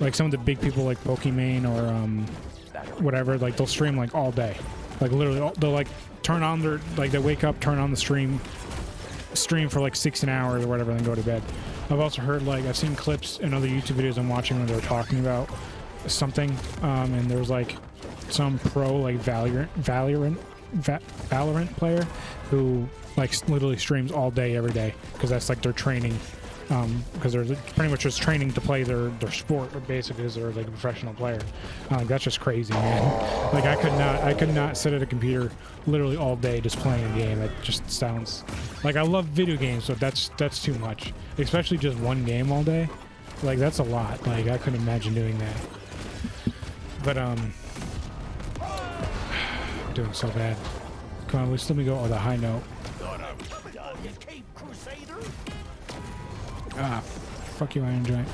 like some of the big people like Pokimane or whatever, like they'll stream like all day, like literally they'll like turn on their like they wake up, turn on the stream for like 16 hours or whatever, and then go to bed. I've also heard like I've seen clips in other YouTube videos I'm watching when they're talking about something, and there's like some pro like Valorant player who like literally streams all day every day because that's like their training, because they're pretty much just training to play their sport, or basically because they're like a professional player. That's just crazy, man. Like I could not sit at a computer literally all day just playing a game. That just sounds like, I love video games, but that's too much, especially just one game all day. Like that's a lot. Like I couldn't imagine doing that. But I'm doing so bad. Come on, let me go on the high note. Ah, fuck you, Iron Giant.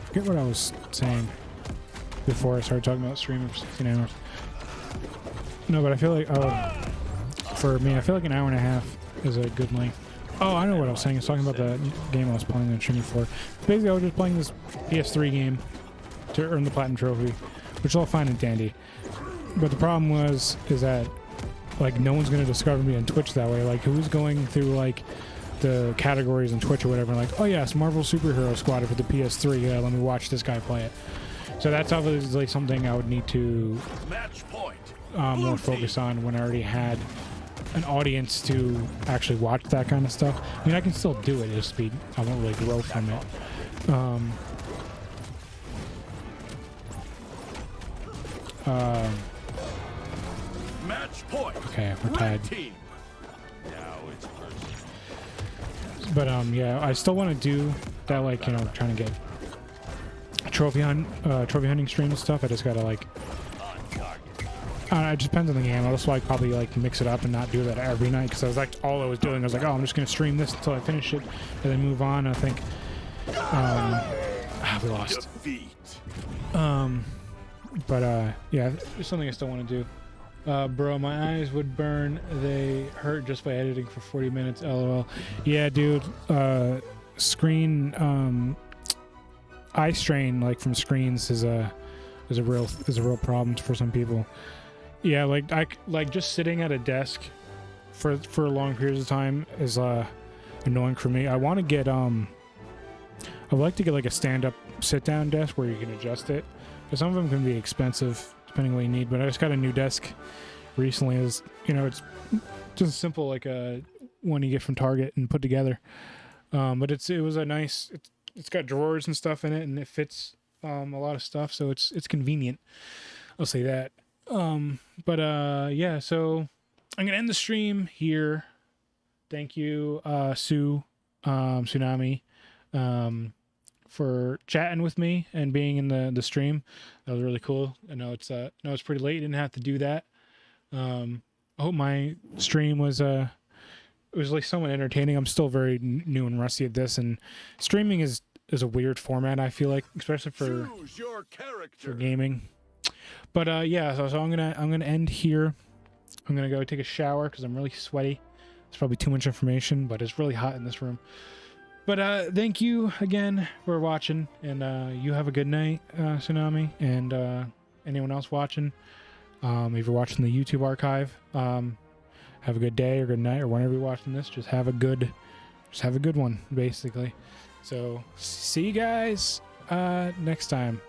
Forget what I was saying before I started talking about streaming for 16 hours. No, but I feel like, for me, I feel like an hour and a half is a good length. Oh, I know what I was saying. I was talking about the game I was playing and streaming for. Basically, I was just playing this PS3 game to earn the Platinum Trophy, which is all fine and dandy. But the problem is that like no one's gonna discover me on Twitch that way. Like who's going through like the categories on Twitch or whatever, and like, oh yes, Marvel Superhero Squad for the PS3. Yeah, let me watch this guy play it. So that's obviously something I would need to more focus on when I already had an audience to actually watch that kind of stuff. I mean, I can still do it. It's just I won't really grow from it. Match point. Okay, we're tied. But yeah, I still want to do that, like, you know, trying to get trophy hunting stream and stuff. I just gotta like, it just depends on the game. I'll just like probably like mix it up and not do that every night, because I was like, all I was doing, I was like, oh, I'm just gonna stream this until I finish it and then move on. I think we lost. But yeah, it's something I still want to do. Bro, my eyes would burn. They hurt just by editing for 40 minutes. LOL. Yeah, dude. Screen eye strain, like from screens, is a real problem for some people. Yeah, like just sitting at a desk for long periods of time is annoying for me. I want to get I'd like to get like a stand-up sit-down desk where you can adjust it. Because some of them can be expensive depending on what you need. But I just got a new desk recently. Is, you know, it's just simple, like a one you get from Target and put together. But it was a nice. It's got drawers and stuff in it, and it fits a lot of stuff, so it's convenient. I'll say that. Yeah. So I'm gonna end the stream here. Thank you, Sue, Tsunami, for chatting with me and being in the stream. That was really cool. I know it's pretty late. You didn't have to do that. I hope my stream was like somewhat entertaining. I'm still very new and rusty at this, and streaming is a weird format, I feel like, especially for gaming. But yeah, so I'm gonna end here. I'm gonna go take a shower because I'm really sweaty. It's probably too much information, but it's really hot in this room. But thank you again for watching, and you have a good night, Tsunami, and anyone else watching. If you're watching the YouTube archive, have a good day or good night, or whenever you're watching this. Just have a good one, basically. So see you guys next time.